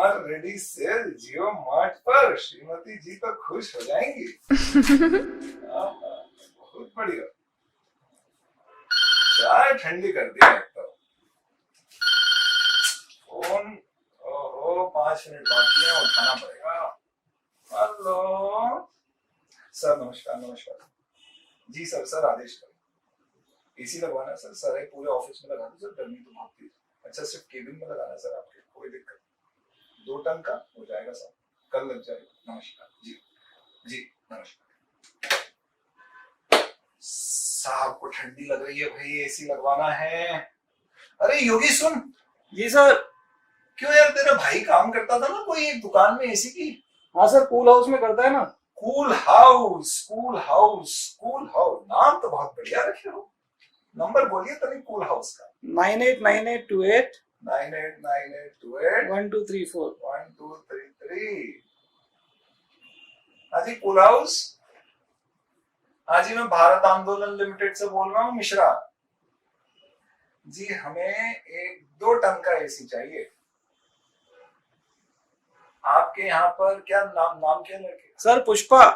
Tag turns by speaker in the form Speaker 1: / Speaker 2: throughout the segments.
Speaker 1: Summer ready cell जियो mart पर, श्रीमती जी तो खुश हो जाएंगी। बहुत बढ़िया। चाय ठंडी कर दिया एक तो। फोन, ओहो 5 मिनट बाकी है, उठाना पड़ेगा। हेलो सर, नमस्कार नमस्कार। जी सर, सर आदेश करें। एसी लगवाना है सर, सर है पूरे ऑफिस में लगा दो सर, गर्मी तो बहुत तेज। अच्छा सिर्फ केबिन में लगाना है सर आपके, कोई दिक्कत नहीं। 2 टन का हो जाएगा सर, कल लग जाएगा। नमस्कार जी। जी नमस्कार। साहब को ठंडी लग रही है भाई, एसी लगवाना है। अरे योगी सुन।
Speaker 2: जी सर।
Speaker 1: क्यों यार, तेरा भाई काम करता था ना कोई एक दुकान में एसी की?
Speaker 2: हाँ सर, कूल हाउस में करता है ना।
Speaker 1: Cool house, cool house, cool house, नाम तो बहुत बढ़िया रखे हो। नंबर बोलिए तभी कूल हाउस का।
Speaker 2: 989828
Speaker 1: 989828
Speaker 2: 1234।
Speaker 1: 1233। हाँ जी कूल हाउस। हाँ जी, मैं भारत आंदोलन लिमिटेड से बोल रहा हूँ, मिश्रा जी। हमें 1-2 टन का एसी चाहिए। आपके यहाँ पर क्या नाम, नाम क्या लड़के?
Speaker 2: Sir Pushpa.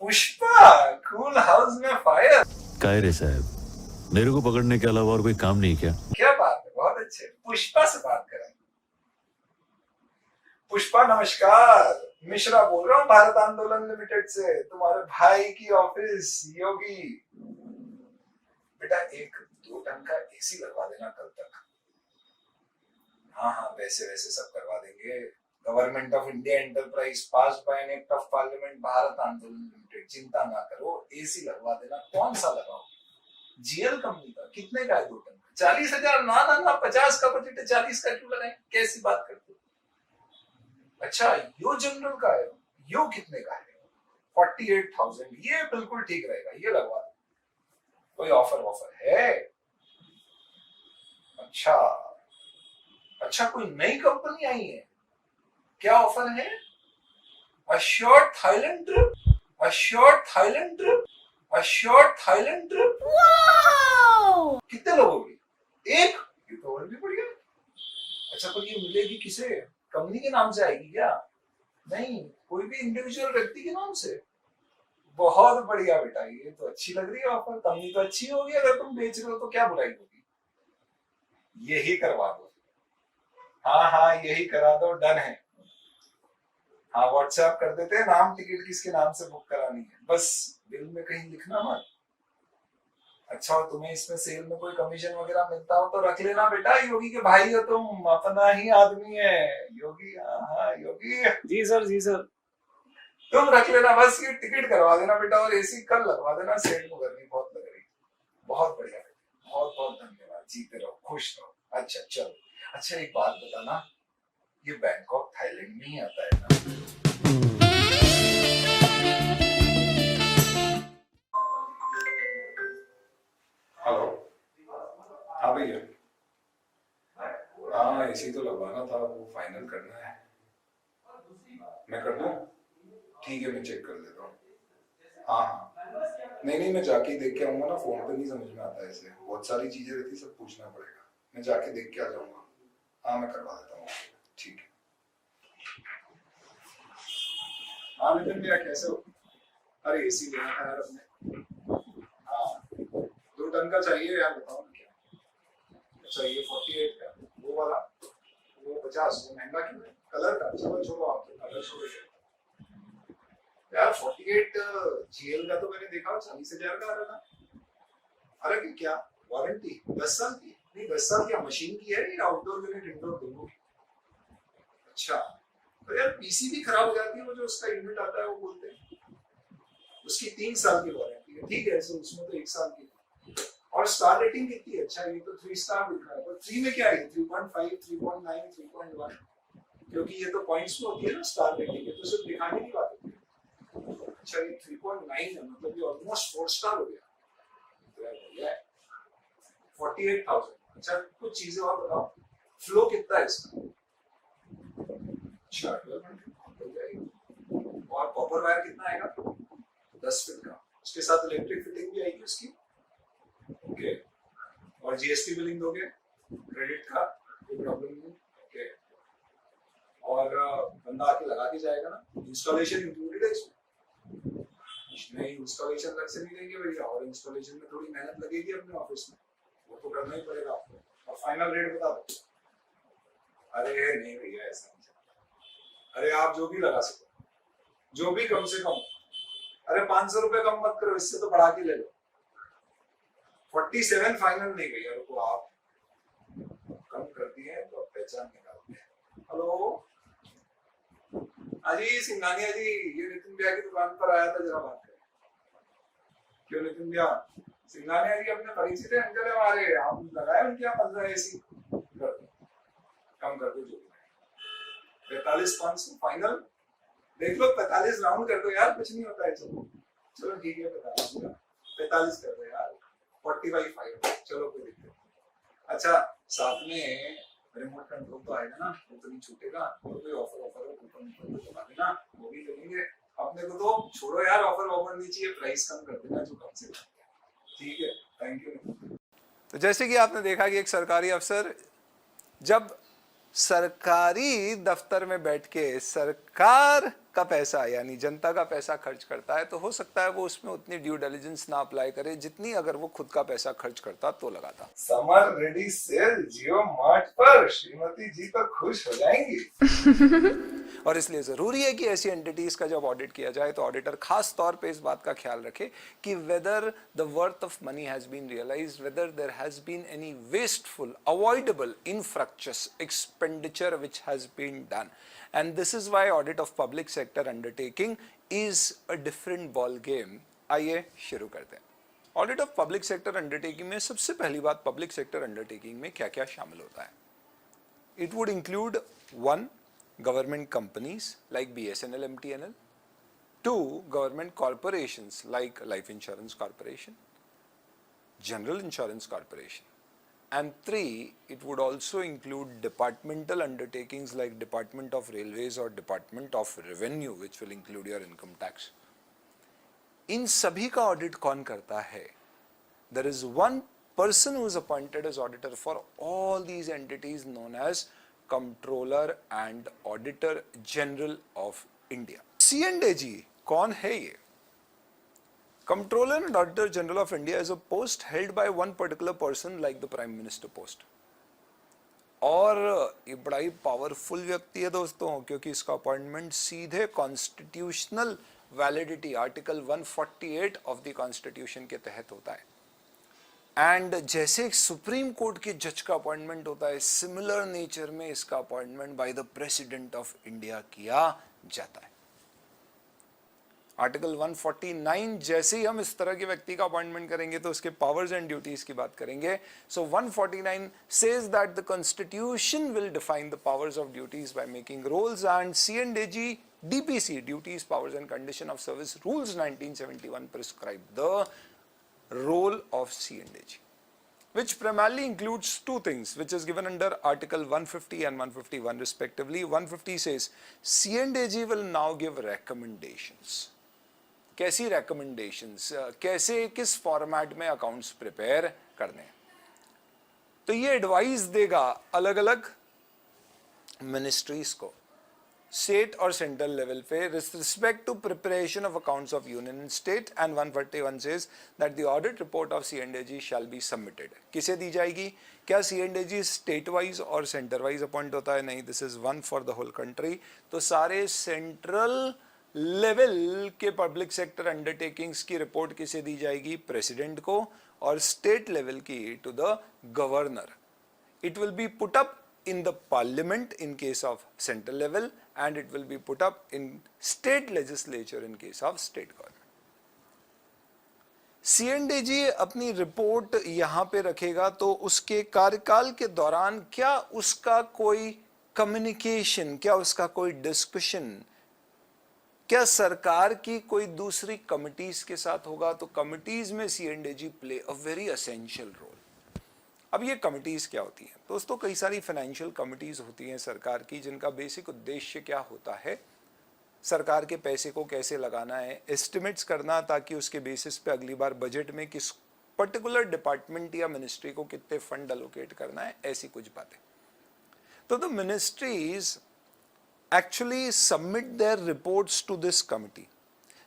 Speaker 1: Pushpa, cool house में फायर।
Speaker 3: कायरे साहब, मेरे को पकड़ने के अलावा और कोई काम नहीं क्या?
Speaker 1: क्या बात है, बहुत अच्छे। पुष्पा से बात करें। पुष्पा नमस्कार, मिश्रा बोल रहा हूँ भारत आंदोलन लिमिटेड से, तुम्हारे भाई की ऑफिस योगी। बेटा 1-2 टन का एसी लगवा देना कल तक। हाँ हाँ, वैसे वैसे सब करवा देंगे। Government of India enterprise pass by an act of parliament, Bharat Andolan limited. चिंता ना करो, एसी लगवा देना। कौन सा लगाओ? जीएल कंपनी का। कितने का है 2 टन का? 40,000। ना ना ना, 50 का बजट है, 40 का क्यों लगाएं? कैसी बात करते हो? अच्छा यो जनरल का है, यो कितने का है? 48,000। ये बिल्कुल ठीक रहेगा, ये लगवा दो। कोई ऑफर वॉफर है? अच्छा अच्छा, कोई नई कंपनी आई है? क्या ऑफर है? Assured Thailand trip, assured Thailand trip, assured Thailand trip. कितने लोगों की? एक? ये तो और भी बढ़िया। अच्छा पर ये मिलेगी किसे? कंपनी के नाम से आएगी क्या? नहीं, कोई भी इंडिविजुअल व्यक्ति के नाम से। बहुत बढ़िया बेटा, ये तो अच्छी लग रही है ऑफर। कंपनी तो अच्छी होगी, अगर तुम बेच रहे हो तो क्या बुराई होगी। यही करवा दो। हाँ हाँ, यही करा दो, डन है। हाँ व्हाट्सएप कर देते हैं। नाम टिकट किसके नाम से बुक करानी है, बस बिल में कहीं लिखना मत। अच्छा, और तुम्हें इसमें सेल में कोई कमीशन वगैरह मिलता हो तो रख लेना बेटा, योगी के भाई हो तुम, अपना ही आदमी है योगी। हाँ हाँ योगी।
Speaker 2: जी सर, जी सर।
Speaker 1: तुम रख लेना, बस ये टिकट करवा देना बेटा, और एसी कल लगवा देना। सेठ को गर्मी बहुत लग रही। बहुत बढ़िया बेटा, बहुत बहुत धन्यवाद। जीते रहो, खुश रहो। अच्छा चलो। अच्छा एक बात बताना, ये बैंकॉक थाईलैंड में ही आता है ना? हेलो। हाँ भैया। हाँ एसी तो लगवाना था, वो फाइनल करना है। मैं कर दूं? ठीक है, मैं चेक कर लेता हूँ। हाँ हाँ, नहीं नहीं, मैं जाके देख के आऊंगा ना, फोन पे नहीं समझ में आता है, ऐसे बहुत सारी चीजें रहती, सब पूछना पड़ेगा। मैं जाके देख के आ जाऊंगा। हाँ मैं करवा देता हूँ। ठीक है। हाँ नितिन भैया, कैसे हो? अरे एसी लेना था यार अपने। हाँ 2 टन का चाहिए यार, बताओ ना क्या। अच्छा ये 48 का, वो वाला, वो 50, वो महंगा क्यों है? कलर का? चलो छोड़ो, आप तो कलर छोड़ो यार। 48 जीएल का तो मैंने देखा 40,000 का आ रहा था। अरे कि क्या वारंटी 10 साल की? नहीं 10 साल क्या, मशीन की है या आउटडोर यूनिट इंडोर दोनों की? अच्छा, तो यार पीसी भी खराब हो जाती है, वो जो उसका यूनिट आता है वो बोलते हैं उसकी 3 साल की वारंटी है। ठीक है, सो उसमें तो 1 साल की। और स्टार रेटिंग कितनी है? अच्छा ये तो 3 स्टार दिख रहा है, पर 3 में क्या है? 3.5, 3.9, 3.1, क्योंकि ये तो पॉइंट्स में होती है ना स्टार रेटिंग, ये तो सिर्फ दिखाने की बात होती है। अच्छा ये 3.9 है, मतलब ये ऑलमोस्ट 4 स्टार हो गया। तो यार बढ़िया है। 48,000। अच्छा कुछ चीजें और बताओ, फ्लो कितना है इसका? अच्छा 1200 हो जाएगी। और कॉपर वायर कितना आएगा? 10 फीट का। उसके साथ इलेक्ट्रिक फिटिंग भी आएगी उसकी। ओके। और जीएसटी बिलिंग दोगे? क्रेडिट का कोई प्रॉब्लम नहीं? ओके। और जाएगा ना, इंस्टॉलेशन इंक्लूडेड है इसमें इंस्टॉलेशन अलग से नहीं देंगे भैया, और इंस्टॉलेशन में थोड़ी मेहनत लगेगी अपने ऑफिस में, वो तो करना ही पड़ेगा आपको। और फाइनल रेट बता दो। अरे नहीं भैया ऐसा नहीं, अरे आप जो भी लगा सको, जो भी कम से कम, अरे 500 रुपए कम मत करो, इससे तो बढ़ा के ले लो। 47 फाइनल नहीं भैया, रुको आप कम कर दिए तो पहचान निकालते हैं। हेलो अजी सिंघानिया जी, ये नितिन भैया की दुकान पर आया था, जरा बात करें। क्यों नितिन भैया? सिंघानिया जी अपने परिचित है अंकल है हमारे, आप लगाए उनके यहाँ 15 एसी, कम कर दो जो 45,500 फाइनल, देख लो 45 राउंड कर दो यार, कुछ नहीं होता है। चलो चलो ठीक है, 45 कर दो यार, 40/5, चलो कोई दिक्कत नहीं। अच्छा साथ में रिमोट कंट्रोल तो आएगा ना, वो तो नहीं छूटेगा, और कोई ऑफर हो कूपन तो बता देना, वो भी करेंगे। अपने को तो छोड़ो यार, ऑफर नहीं चाहिए, प्राइस कम कर देना जो कम से कम, ठीक है, थैंक यू। तो जैसे कि आपने देखा कि एक सरकारी अफसर जब सरकारी दफ्तर में बैठ के सरकार का पैसा यानी जनता का पैसा खर्च करता है, तो हो सकता है वो उसमें उतनी ड्यू डिलिजेंस ना अप्लाई करे जितनी अगर वो खुद का पैसा खर्च करता तो लगाता। समर रेडी सेल जियो मार्ट पर, श्रीमती जी तो खुश हो जाएंगी। और इसलिए जरूरी है कि ऐसी एंटिटीज का जब ऑडिट किया जाए तो ऑडिटर खास तौर पे इस बात का ख्याल रखे कि whether the worth of money has been realised, whether there has been any wasteful avoidable infructuous expenditure which has been done, and this is why audit of public sector undertaking is a different ball game। आइए शुरू करते हैं। Audit of public sector undertaking में सबसे पहली बात, public sector undertaking में क्या क्या शामिल होता है। It would include 1 government companies like BSNL, MTNL, 2 government corporations like Life Insurance Corporation, General Insurance Corporation, and 3 it would also include departmental undertakings like Department of Railways or Department of Revenue, which will include your income tax। इन सभी का audit कौन करता है? There is one person who is appointed as auditor for all these entities, known as controller and auditor general of India. C&AG कौन है ये? Controller and auditor general of India is a post held by one particular person like the prime minister post, और ये बड़ा ही powerful व्यक्ति है दोस्तों, क्योंकि इसका अपॉइंटमेंट सीधे constitutional validity article 148 of the constitution के तहत होता है। एंड जैसे एक सुप्रीम कोर्ट के जज का अपॉइंटमेंट होता है, सिमिलर नेचर में इसका appointment by the president of India किया जाता है। आर्टिकल 149, जैसे ही हम इस तरह के व्यक्ति का अपॉइंटमेंट करेंगे तो उसके पावर्स एंड ड्यूटीज की बात करेंगे। सो 149 says that the constitution will define the powers of duties by making rules, and C&AG DPC, duties powers and condition of service rules 1971 prescribe the role of C&AG, which primarily includes 2 things, which is given under Article 150 and 151 respectively। 150 says C&AG will now give recommendations। कैसी recommendations? कैसे किस format में accounts prepare करने, तो ये advice देगा अलग अलग मिनिस्ट्रीज को, स्टेट और सेंट्रल लेवल पे, with respect to preparation of accounts of union and state। and 141 says that the audit report of C&AG shall be submitted। किसे दी जाएगी? क्या C&AG स्टेट वाइज और सेंटर वाइज अपॉइंट होता है? नहीं, this is one for the whole country. तो सारे सेंट्रल लेवल के पब्लिक सेक्टर अंडरटेकिंग्स की रिपोर्ट किसे दी जाएगी? प्रेसिडेंट को, और स्टेट लेवल की to the governor. It will be put up in the parliament in case of central level, and it will be put up in state legislature in case of state government। C&AG अपनी report यहां पे रखेगा, तो उसके कार्यकाल के दौरान क्या उसका कोई कम्युनिकेशन, क्या उसका कोई डिस्कशन, क्या सरकार की कोई दूसरी कमिटीज के साथ होगा? तो कमिटीज में C&AG play a very essential role. अब ये कमिटीज क्या होती हैं दोस्तों? कई सारी फाइनेंशियल कमिटीज होती हैं सरकार की, जिनका बेसिक उद्देश्य क्या होता है? सरकार के पैसे को कैसे लगाना है, एस्टिमेट्स करना, ताकि उसके बेसिस पे अगली बार बजट में किस पर्टिकुलर डिपार्टमेंट या मिनिस्ट्री को कितने फंड अलोकेट करना है, ऐसी कुछ बातें। तो the ministries
Speaker 4: actually submit their reports to this committee.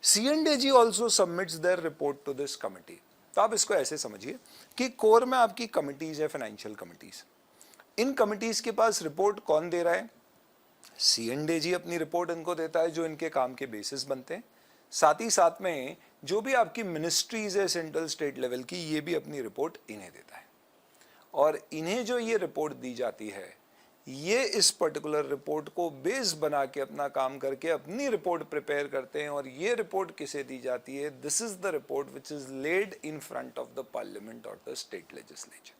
Speaker 4: C&AG also submits their report to this committee. तो आप इसको ऐसे समझिए कि कोर में आपकी कमिटीज है, फाइनेंशियल कमिटीज. इन कमिटीज के पास रिपोर्ट कौन दे रहा है? C&AG अपनी रिपोर्ट इनको देता है जो इनके काम के बेसिस बनते हैं. साथ ही साथ में जो भी आपकी मिनिस्ट्रीज है सेंट्रल स्टेट लेवल की, ये भी अपनी रिपोर्ट इन्हें देता है. और इन्हें जो ये रिपोर्ट दी जाती है, ये इस पर्टिकुलर रिपोर्ट को बेस बना के अपना काम करके अपनी रिपोर्ट प्रिपेयर करते हैं. और ये रिपोर्ट किसे दी जाती है? This is the report which is laid in front of the parliament और द स्टेट लेजिस्लेचर.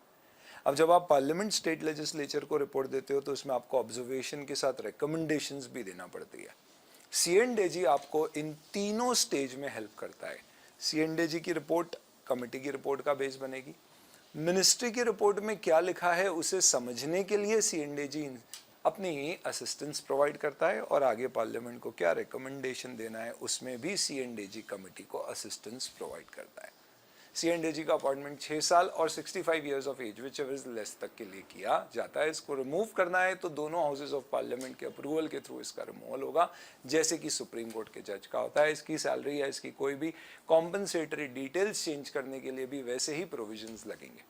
Speaker 4: अब जब आप पार्लियामेंट स्टेट लेजिस्लेचर को रिपोर्ट देते हो तो उसमें आपको ऑब्जर्वेशन के साथ रिकमेंडेशंस भी देना पड़ती है. C&AG आपको इन तीनों स्टेज में हेल्प करता है. C&AG की रिपोर्ट कमेटी की रिपोर्ट का बेस बनेगी. मिनिस्ट्री की रिपोर्ट में क्या लिखा है उसे समझने के लिए C&AG अपनी असिस्टेंस प्रोवाइड करता है. और आगे पार्लियामेंट को क्या रिकमेंडेशन देना है उसमें भी C&AG कमेटी को असिस्टेंस प्रोवाइड करता है. C&AG का अपॉइंटमेंट 6 साल और 65 years of age whichever is less तक के लिए किया जाता है. इसको रिमूव करना है तो दोनों हाउसेज ऑफ पार्लियामेंट के अप्रूवल के थ्रू इसका रिमूवल होगा, जैसे कि सुप्रीम कोर्ट के जज का होता है. इसकी सैलरी या इसकी कोई भी कॉम्पनसेटरी डिटेल्स चेंज करने के लिए भी वैसे ही प्रोविजंस लगेंगे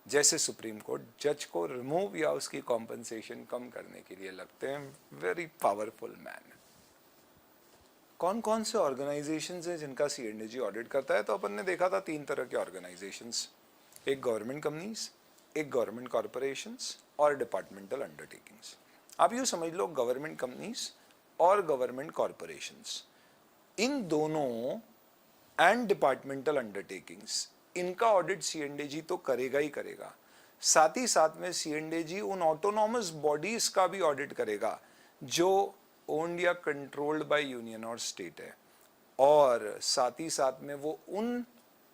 Speaker 4: जैसे सुप्रीम कोर्ट जज को रिमूव या उसकी कॉम्पनसेशन कम करने के लिए लगते हैं. Very powerful man. कौन कौन से ऑर्गेनाइजेशंस हैं जिनका C&AG ऑडिट करता है? तो अपन ने देखा था 3 तरह के ऑर्गेनाइजेशंस. एक गवर्नमेंट कंपनीज, एक गवर्नमेंट कॉरपोरेशंस और डिपार्टमेंटल अंडरटेकिंग्स. आप यूँ समझ लो गवर्नमेंट कंपनीज और गवर्नमेंट कॉरपोरेशंस, इन दोनों एंड डिपार्टमेंटल अंडरटेकिंग्स, इनका ऑडिट C&AG तो करेगा ही करेगा. साथ ही साथ में C&AG उन ऑटोनॉमस बॉडीज का भी ऑडिट करेगा जो ओन्ड या कंट्रोल्ड बाय यूनियन और स्टेट है. और साथ ही साथ में वो उन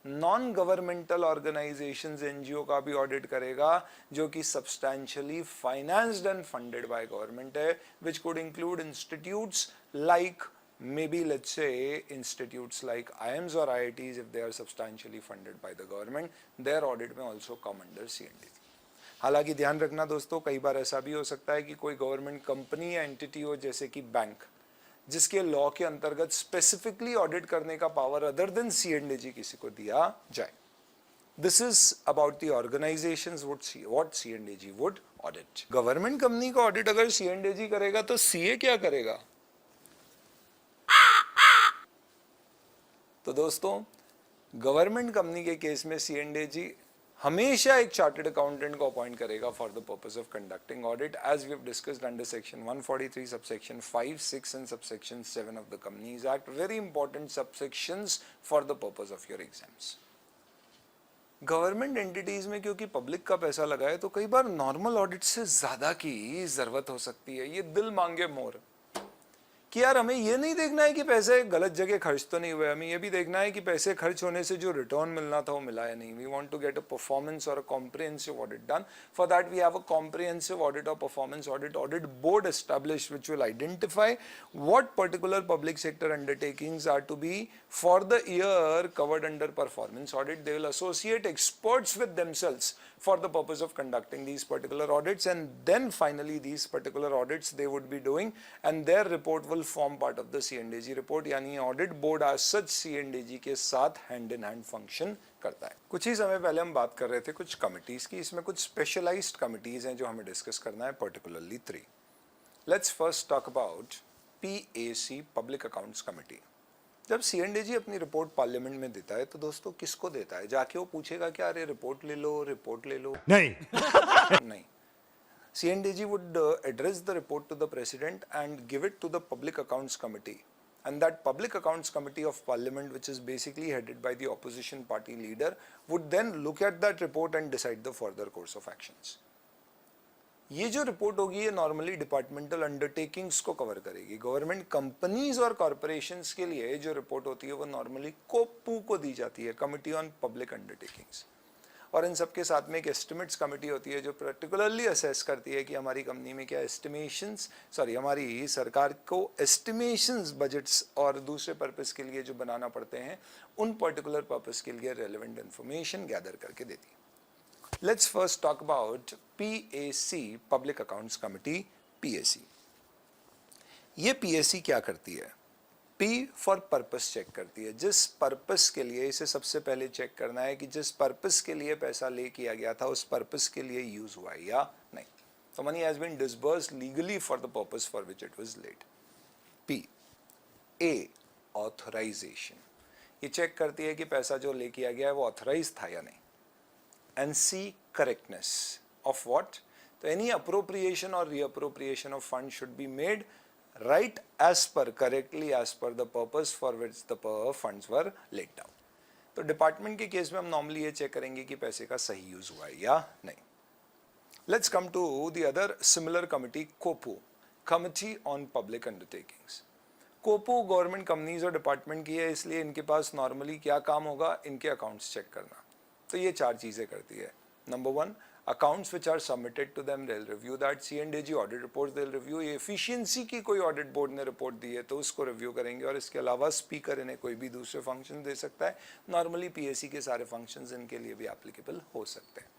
Speaker 4: नॉन गवर्नमेंटल ऑर्गेनाइजेशंस NGO का भी ऑडिट करेगा जो कि substantially financed and funded by government है, which could include institutes like maybe let's say institutes like IIMs or IITs if they are substantially funded by the government, their audit may also come under C&AG. हालांकि ध्यान रखना दोस्तों, कई बार ऐसा भी हो सकता है कि कोई गवर्नमेंट कंपनी या एंटिटी हो जैसे कि बैंक, जिसके लॉ के अंतर्गत स्पेसिफिकली ऑडिट करने का पावर अदर देन C&AG किसी को दिया जाए. This is about the organizations what C&AG would audit. Government company का ऑडिट अगर C&AG करेगा तो CA क्या करेगा? तो दोस्तों गवर्नमेंट कंपनी के केस में C&AG हमेशा एक चार्टर्ड अकाउंटेंट को अपॉइंट करेगा for the purpose of conducting audit, as we have discussed under section 143 subsection 5, 6 and subsection 7 of the companies act. Very important subsections for the purpose of your exams. Government entities में क्योंकि public का पैसा लगा है तो कई बार normal audit से ज्यादा की जरूरत हो सकती है. ये दिल मांगे मोर कि यार हमें ये नहीं देखना है कि पैसे गलत जगह खर्च तो नहीं हुए, हमें ये भी देखना है कि पैसे खर्च होने से जो रिटर्न मिलना था वो मिला या नहीं. We want to get a performance और a comprehensive audit done. For that we have a comprehensive audit और performance audit board established which will identify what particular public sector undertakings are to be for the year covered under performance audit. They will associate experts with themselves for the purpose of conducting these particular audits, and then finally these particular audits they would be doing and their report will form part of the C&AG report. यानी audit board as such C&AG के साथ hand in hand function करता है. कुछ ही समय पहले हम बात कर रहे थे कुछ कमिटीज की. इसमें कुछ स्पेशलाइज्ड कमिटीज हैं जो हमें डिस्कस करना है, particularly 3. Let's first talk about PAC, public accounts committee. जब C&AG अपनी रिपोर्ट पार्लियामेंट में देता है तो दोस्तों किसको देता है? जाके वो पूछेगा क्या अरे रिपोर्ट ले लो? नहीं. C&AG would address the report to the president and give it to the public accounts committee, and that public accounts committee of parliament, which is basically headed by the opposition party leader, would then look at that report and decide the further course of actions. ये जो report होगी ये normally departmental undertakings को cover करेगी. Government companies और corporations के लिए जो रिपोर्ट होती है वो नॉर्मली कोपू को दी जाती है, कमिटी ऑन पब्लिक अंडरटेकिंग्स. और इन सब के साथ में एक एस्टिमेट्स कमेटी होती है जो पर्टिकुलरली असेस करती है कि हमारी कंपनी में क्या हमारी सरकार को एस्टिमेशंस बजट्स और दूसरे पर्पस के लिए जो बनाना पड़ते हैं उन पर्टिकुलर पर्पस के लिए रेलेवेंट इंफॉर्मेशन गैदर करके देती है. Let's first talk about PAC, Public Accounts Committee, PAC. ये पीएससी क्या करती है? पी फॉर पर्पस चेक करती है। जिस पर्पस के लिए, इसे सबसे पहले चेक करना है कि जिस पर्पस के लिए पैसा ले किया गया था उस पर्पस के लिए यूज हुआ है या नहीं। तो money has been disbursed legally for the purpose for which it was let. P A authorisation, ये चेक करती है कि पैसा जो ले किया गया है वो ऑथराइज था या नहीं। And see correctness of what, तो एनी अप्रोप्रिएशन और reappropriation of fund should be made right as per, correctly as per the purpose for which the funds were laid down। तो डिपार्टमेंट के केस में हम normally ये check करेंगे कि पैसे का सही यूज हुआ है या नहीं। Let's come to the other similar committee, COPU, committee on public undertakings. COPU government companies और डिपार्टमेंट की है, इसलिए इनके पास नॉर्मली क्या काम होगा, इनके अकाउंट्स चेक करना। तो ये 4 चीजें करती है। Number 1, accounts which are submitted to them, they'll review that। C&AG audit reports they'll review। ये efficiency की कोई audit board ने रिपोर्ट दी है तो उसको रिव्यू करेंगे। और इसके अलावा स्पीकर इन्हें कोई भी दूसरे फंक्शन दे सकता है। नॉर्मली पीएससी के सारे फंक्शंस इनके लिए भी एप्लीकेबल हो सकते हैं।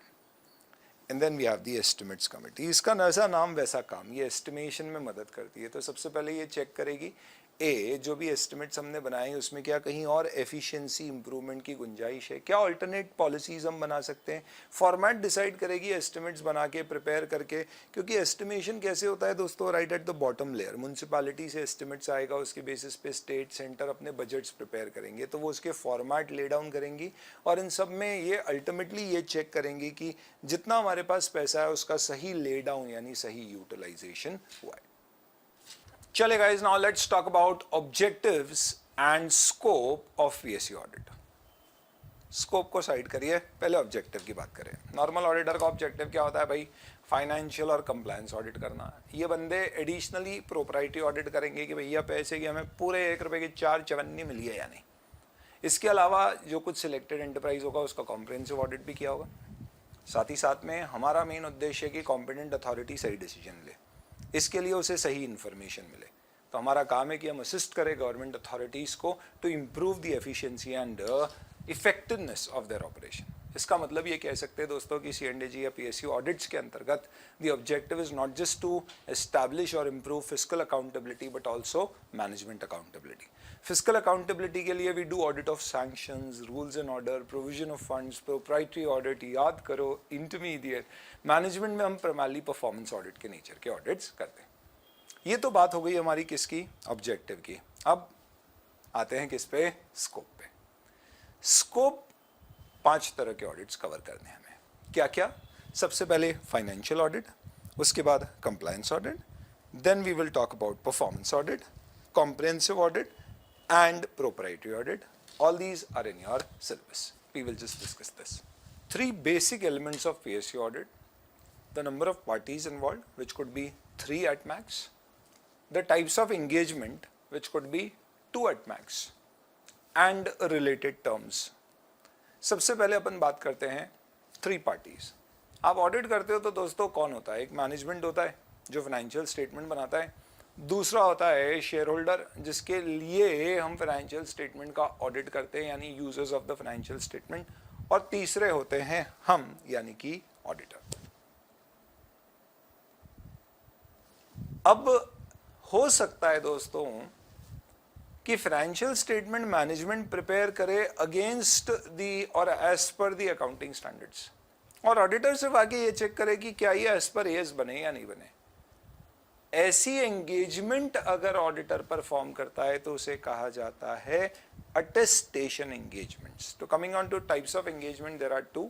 Speaker 4: And then we have the estimates committee. इसका वैसा नाम वैसा काम, ये एस्टिमेशन में मदद करती है। तो सबसे पहले ये चेक करेगी ए, जो भी एस्टिमेट्स हमने बनाए हैं उसमें क्या कहीं और एफिशिएंसी इंप्रूवमेंट की गुंजाइश है, क्या अल्टरनेट पॉलिसीज हम बना सकते हैं। फॉर्मेट डिसाइड करेगी एस्टिमेट्स बना के, प्रिपेयर करके। क्योंकि एस्टिमेशन कैसे होता है दोस्तों, right at the bottom layer, municipality से एस्टिमेट्स आएगा, उसके बेसिस पे स्टेट सेंटर अपने बजट्स प्रिपेयर करेंगे, तो वो उसके फॉर्मेट ले डाउन करेंगी। और इन सब में ये अल्टीमेटली ये चेक करेंगी कि जितना हमारे पास पैसा है उसका सही ले डाउन यानी सही यूटिलाइजेशन हुआ है। चले guys, now let's talk about objectives and scope of PSC audit. Scope को साइड करिए, पहले ऑब्जेक्टिव की बात करें। नॉर्मल ऑडिटर का ऑब्जेक्टिव क्या होता है भाई, फाइनेंशियल और कंप्लायंस ऑडिट करना। ये बंदे एडिशनली प्रोप्राइटरी ऑडिट करेंगे कि भैया पैसे की हमें पूरे 1 रुपए की 4 चवन्नी मिली है या नहीं। इसके अलावा जो कुछ सिलेक्टेड एंटरप्राइज होगा उसका कॉम्प्रिहेंसिव ऑडिट भी किया होगा। साथ ही साथ में हमारा मेन उद्देश्य है कि कॉम्पिटेंट अथॉरिटी सही डिसीजन ले, इसके लिए उसे सही इन्फॉर्मेशन मिले। तो हमारा काम है कि हम असिस्ट करें गवर्नमेंट अथॉरिटीज़ को to improve the efficiency and effectiveness of their operation. इसका मतलब ये कह सकते हैं दोस्तों कि C&AG या PSU ऑडिट्स के अंतर्गत the objective is not just to establish और improve fiscal accountability but also management accountability. Fiscal accountability के लिए we do audit of sanctions, rules and order, provision of funds, proprietary audit, याद करो intermediate. Management में हम primarily performance audit के nature के audits करते हैं। ये तो बात हो गई हमारी किसकी, ऑब्जेक्टिव की। अब आते हैं किस पे, स्कोप पे। स्कोप 5 तरह के ऑडिट्स कवर करने हैं हमें। क्या क्या, सबसे पहले फाइनेंशियल ऑडिट, उसके बाद compliance audit, then we will talk about performance audit, comprehensive audit and proprietary audit. All these are in your syllabus, we will just discuss this. 3 basic elements of PSU audit: the number of parties involved, which could be 3 at max, the types of engagement, which could be 2 at max, and related terms। सबसे पहले अपन बात करते हैं 3 parties. आप audit करते हो तो दोस्तों कौन होता है, एक मैनेजमेंट होता है जो फाइनेंशियल स्टेटमेंट बनाता है, दूसरा होता है शेयर होल्डर जिसके लिए हम फाइनेंशियल स्टेटमेंट का ऑडिट करते हैं यानी users of the financial statement, और तीसरे होते हैं हम यानी कि ऑडिटर। अब हो सकता है दोस्तों कि फाइनेंशियल स्टेटमेंट मैनेजमेंट प्रिपेयर करे अगेंस्ट दी और as per the accounting standards, और ऑडिटर सिर्फ आके ये चेक करे कि क्या ये एज पर एएस बने या नहीं बने। ऐसी एंगेजमेंट अगर ऑडिटर परफॉर्म करता है तो उसे कहा जाता है अटेस्टेशन एंगेजमेंट्स। तो coming on to types of engagement, there are 2।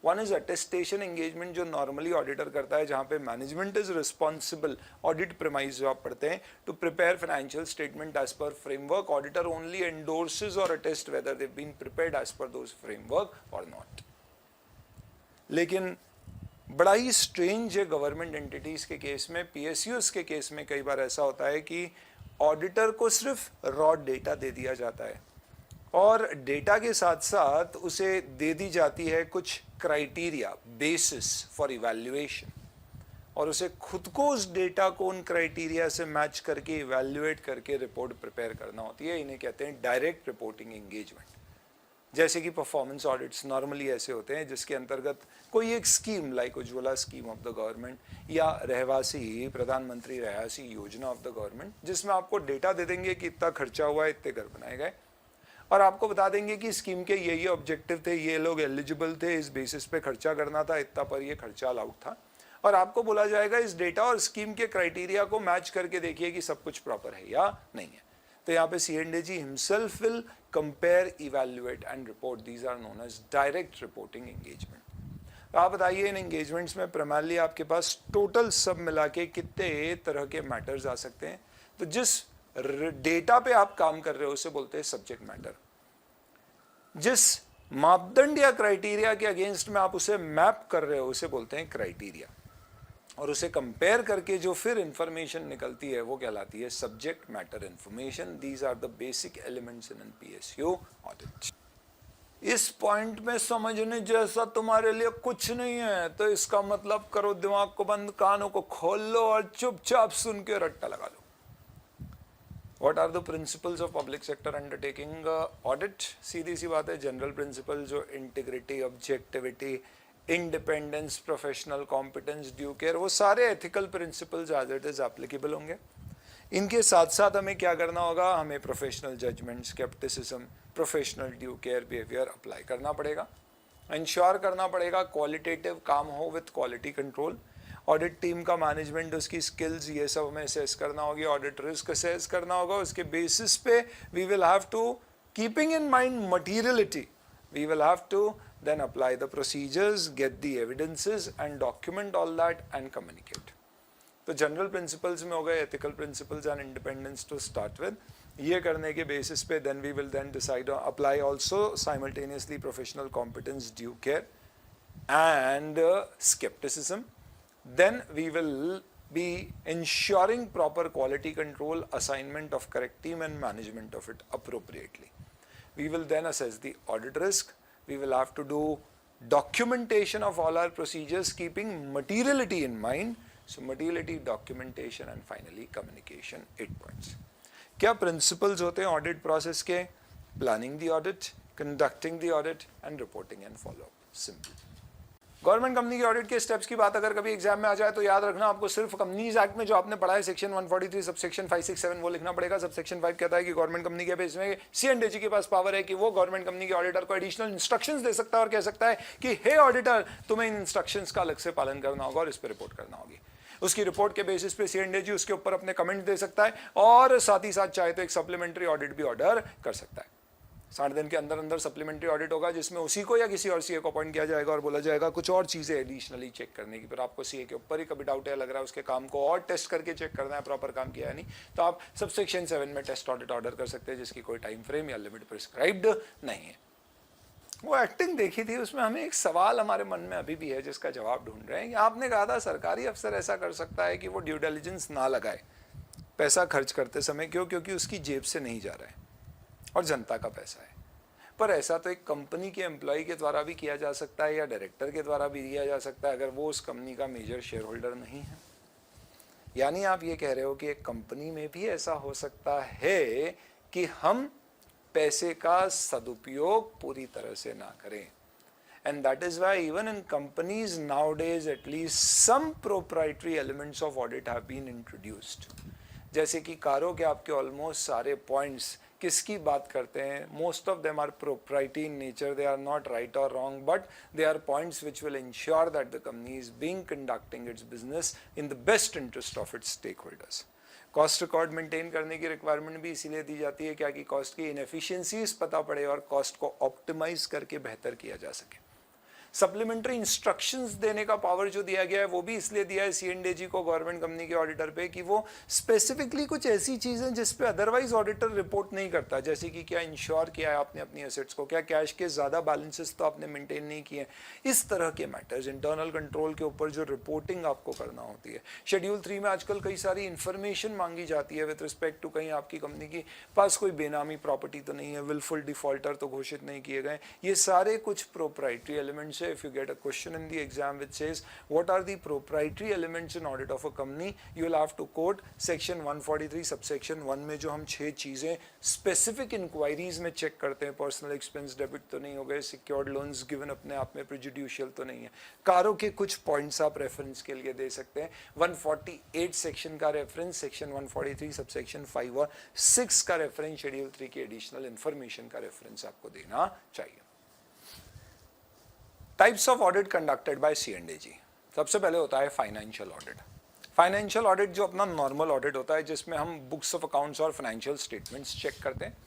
Speaker 4: One is attestation engagement जो नॉर्मली ऑडिटर करता है, जहां पे management is responsible, audit premise जो आप पढ़ते हैं, to prepare financial statement as per framework. Auditor only endorses और attest whether they been prepared as per those framework और नॉट। लेकिन बड़ा ही स्ट्रेंज है गवर्नमेंट एंटिटीज के केस में, पीएसयूज के केस में कई बार ऐसा होता है कि ऑडिटर को सिर्फ रॉ डेटा दे दिया जाता है और डेटा के साथ साथ उसे दे दी जाती है कुछ क्राइटेरिया, बेसिस फॉर इवैल्यूएशन, और उसे खुद को उस डेटा को उन क्राइटेरिया से मैच करके इवैल्यूएट करके रिपोर्ट प्रिपेयर करना होती है। इन्हें कहते हैं डायरेक्ट रिपोर्टिंग एंगेजमेंट। जैसे कि परफॉर्मेंस ऑडिट्स नॉर्मली ऐसे होते हैं जिसके अंतर्गत कोई एक scheme like Ujjwala scheme of the government या रहवासी प्रधानमंत्री रहवासी योजना ऑफ द गवर्नमेंट, जिसमें आपको डेटा दे देंगे कि इतना खर्चा हुआ है, इतने घर बनाए गए, और आपको बता देंगे कि स्कीम के ये ऑब्जेक्टिव थे, ये लोग एलिजिबल थे, इस बेसिस पे खर्चा करना था, इतना पर ये खर्चा अलाउड था, और आपको बोला जाएगा इस डेटा और स्कीम के क्राइटेरिया को मैच करके देखिए कि सब कुछ प्रॉपर है या नहीं है। तो यहाँ पे C&AG himself will compare, evaluate and report. These are known as direct reporting engagement. तो आप बताइए इन engagements में primarily आपके पास टोटल सब मिला के कितने तरह के मैटर्स आ सकते हैं। तो जिस डेटा पे आप काम कर रहे हो उसे बोलते हैं सब्जेक्ट मैटर। जिस मापदंड या क्राइटेरिया के अगेंस्ट में आप उसे मैप कर रहे हो उसे बोलते हैं क्राइटेरिया, और उसे कंपेयर करके जो फिर इंफॉर्मेशन निकलती है वो कहलाती है subject matter information. These are the basic elements in PSU audit. इस पॉइंट में समझने जैसा तुम्हारे लिए कुछ नहीं है तो इसका मतलब करो दिमाग को बंद, कानों को खोल लो और चुपचाप सुन के रट्टा लगा लो। What are the principles of public sector undertaking audit? सीधी सी बात है, जनरल प्रिंसिपल जो integrity, objectivity, independence, professional competence, due care, वो सारे ethical principles as it is applicable होंगे। इनके साथ साथ हमें क्या करना होगा, हमें professional judgement, scepticism, professional due care behaviour apply करना पड़ेगा। इंश्योर करना पड़ेगा क्वालिटेटिव काम हो with quality control. Audit team का मैनेजमेंट, उसकी स्किल्स, ये सब हमें असेस करना होगी। ऑडिट रिस्क असेस करना होगा। उसके बेसिस पे we will have to, keeping in mind materiality, we will have to then apply the procedures, get the evidences and document all that and communicate. तो जनरल प्रिंसिपल्स में हो गए ethical principles and independence to start with. ये करने के basis पे then we will then decide apply also simultaneously professional competence, due care and skepticism. Then we will be ensuring proper quality control, assignment of correct team and management of it appropriately. We will then assess the audit risk. We will have to do documentation of all our procedures, keeping materiality in mind. So materiality, documentation and finally communication, 8 points. क्या principles होते हैं audit process के? Planning the audit, conducting the audit and reporting and follow-up. Simple. Government company के audit के steps की बात अगर कभी एग्जाम में आ जाए तो याद रखना आपको सिर्फ कंपनीज एक्ट में जो आपने पढ़ा है सेक्शन 143 सबसेक्शन 567 वो लिखना पड़ेगा। सबसेक्शन 5 कहता है कि गवर्नमेंट कंपनी के बेस में C&AG के पास पावर है कि वो गवर्नमेंट कंपनी के ऑडिटर को एडिशनल इंस्ट्रक्शंस दे सकता है और कह सकता है कि हे ऑडिटर, तुम्हें इन इंस्ट्रक्शंस का अलग से पालन करना होगा और इस पर रिपोर्ट करना होगी। उसकी रिपोर्ट के बेसिस पे C&AG उसके ऊपर अपने कमेंट दे सकता है और साथ ही साथ चाहे तो एक सप्लीमेंट्री ऑडिट भी ऑर्डर कर सकता है। 60 दिन के अंदर अंदर सप्लीमेंट्री ऑडिट होगा जिसमें उसी को या किसी और सीए को अपॉइंट किया जाएगा और बोला जाएगा कुछ और चीजें एडिशनली चेक करने की। फिर आपको सीए के ऊपर ही कभी डाउट है, लग रहा है उसके काम को और टेस्ट करके चेक करना है प्रॉपर काम किया है नहीं, तो आप सबसेक्शन 7 में टेस्ट ऑडिट ऑर्डर कर सकते हैं जिसकी कोई टाइम फ्रेम या लिमिट प्रिस्क्राइब्ड नहीं है। वो एक्टिंग देखी थी, उसमें हमें एक सवाल हमारे मन में अभी भी है जिसका जवाब ढूंढ रहे हैं। आपने कहा था सरकारी अफसर ऐसा कर सकता है कि वो ड्यू डिलिजेंस ना लगाए पैसा खर्च करते समय, क्यों? क्योंकि उसकी जेब से नहीं जा रहा है और जनता का पैसा है। पर ऐसा तो एक कंपनी के एम्प्लॉय के द्वारा भी किया जा सकता है या डायरेक्टर के द्वारा भी किया जा सकता है अगर वो उस कंपनी का मेजर शेयर होल्डर नहीं है। यानी आप ये कह रहे हो कि एक कंपनी में भी ऐसा हो सकता है कि हम पैसे का सदुपयोग पूरी तरह से ना करें। And that is why even in companies nowadays at least some proprietary elements of audit have been introduced. जैसे कि कारों के आपके ऑलमोस्ट सारे पॉइंट्स किसकी बात करते हैं, most of them are proprietary in nature, they are not right और wrong but they are points which will ensure that the company is being conducting its business in the best interest of its stakeholders. Cost record maintain करने की requirement भी इसीलिए दी जाती है क्या कि cost की इनएफिशिएंसीज पता पड़े और कॉस्ट को ऑप्टिमाइज करके बेहतर किया जा सके। सप्लीमेंट्री इंस्ट्रक्शंस देने का पावर जो दिया गया है वो भी इसलिए दिया है C&AG को गवर्नमेंट कंपनी के ऑडिटर पे कि वो स्पेसिफिकली कुछ ऐसी चीजें जिस पे अदरवाइज ऑडिटर रिपोर्ट नहीं करता, जैसे कि क्या इंश्योर किया है आपने अपनी एसेट्स को, क्या कैश के ज्यादा बैलेंसेस तो आपने मेंटेन नहीं किए, इस तरह के मैटर्स इंटरनल कंट्रोल के ऊपर जो रिपोर्टिंग आपको करना होती है। शेड्यूल 3 में आजकल कई सारी इंफॉर्मेशन मांगी जाती है विद रिस्पेक्ट टू कहीं आपकी कंपनी की पास कोई बेनामी प्रॉपर्टी तो नहीं है, विलफुल डिफॉल्टर तो घोषित नहीं किए गए। ये सारे कुछ प्रोप्राइटरी एलिमेंट्स से if you get a question in the exam which says what are the proprietary elements in audit of a company, you will have to quote section 143 subsection 1 में जो हम 6 चीजें specific inquiries में check करते हैं, personal expense debit तो नहीं हो गए, secured loans given अपने आप में prejudicial तो नहीं है, कारों के कुछ पॉइंट्स आप रेफरेंस के लिए दे सकते हैं, 148 सेक्शन का रेफरेंस, सेक्शन 143 सबसेक्शन 5 और 6 का रेफरेंस, शेड्यूल 3 की एडिशनल इंफॉर्मेशन का रेफरेंस आपको देना चाहिए। Types of audit conducted by C&AG। सबसे पहले होता है फाइनेंशियल ऑडिट। फाइनेंशियल ऑडिट जो अपना नॉर्मल ऑडिट होता है जिसमें हम बुक्स ऑफ अकाउंट्स और फाइनेंशियल स्टेटमेंट्स चेक करते हैं,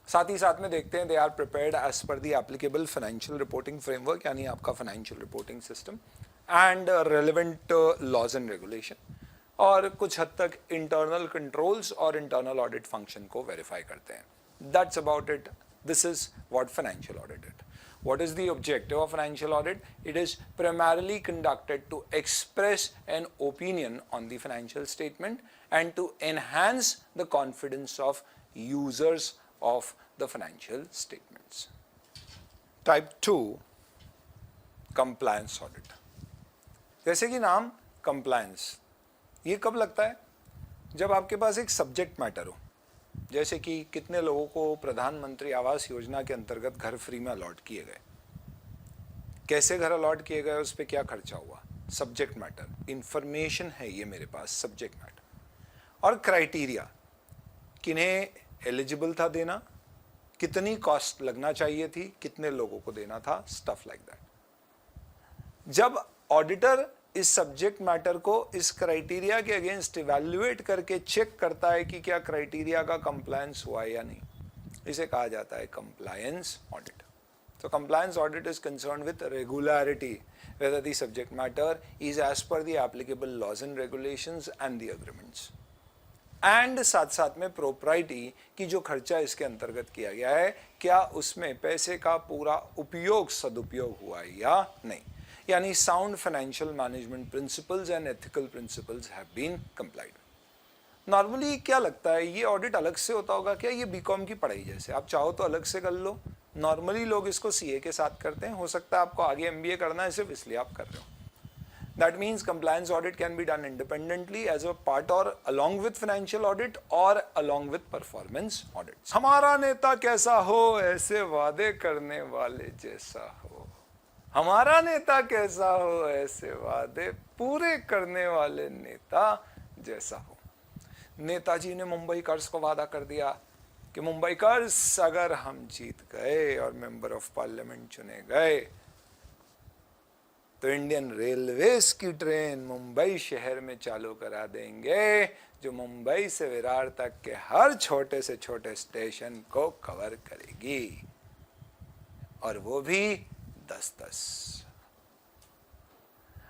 Speaker 4: साथ ही साथ में देखते हैं they are prepared as per the applicable financial reporting framework, यानी आपका financial reporting system and relevant laws and regulation, और कुछ हद तक इंटरनल कंट्रोल्स और इंटरनल ऑडिट फंक्शन को वेरीफाई करते हैं। That's about it. This is what financial audit is. What is the objective of financial audit? It is primarily conducted to express an opinion on the financial statement and to enhance the confidence of users of the financial statements. Type 2, compliance audit. जैसे कि नाम compliance, ये कब लगता है? जब आपके पास एक सब्जेक्ट मैटर हो, जैसे कि कितने लोगों को प्रधानमंत्री आवास योजना के अंतर्गत घर फ्री में अलॉट किए गए, कैसे घर अलॉट किए गए, उस पर क्या खर्चा हुआ, सब्जेक्ट मैटर, इंफॉर्मेशन है ये मेरे पास, सब्जेक्ट मैटर, और क्राइटेरिया, किन्हें एलिजिबल था देना, कितनी कॉस्ट लगना चाहिए थी, कितने लोगों को देना था, स्टफ लाइक दैट। जब ऑडिटर इस सब्जेक्ट मैटर को इस क्राइटेरिया के अगेंस्ट इवैल्यूएट करके चेक करता है कि क्या क्राइटेरिया का कंप्लायंस हुआ है या नहीं, इसे कहा जाता है compliance audit. So compliance audit is concerned with regularity, whether the subject matter is as per the applicable laws and regulations and the agreements, and साथ साथ में propriety की जो खर्चा इसके अंतर्गत किया गया है, क्या उसमें पैसे का पूरा उपयोग सदुपयोग हुआ है या नहीं, यानी sound financial management principles and ethical principles have been complied। Normally क्या लगता है, ये ऑडिट अलग से होता होगा क्या? ये बीकॉम की पढ़ाई जैसे, आप चाहो तो अलग से कर लो, नॉर्मली लोग इसको सीए के साथ करते हैं, हो सकता है आपको आगे एमबीए करना है सिर्फ इसलिए आप कर रहे हो। That means compliance audit can be done independently as a part और अलोंग विद फाइनेंशियल ऑडिट और अलोंग विद परफॉर्मेंस ऑडिट। हमारा नेता कैसा हो, ऐसे वादे करने वाले जैसा हो, हमारा नेता कैसा हो, ऐसे वादे पूरे करने वाले नेता जैसा हो। नेताजी ने मुंबई कर्ज को वादा कर दिया कि मुंबई कर्ज अगर हम जीत गए और मेंबर ऑफ पार्लियामेंट चुने गए तो इंडियन रेलवेज की ट्रेन मुंबई शहर में चालू करा देंगे, जो मुंबई से विरार तक के हर छोटे से छोटे स्टेशन को कवर करेगी, और वो भी 10-10।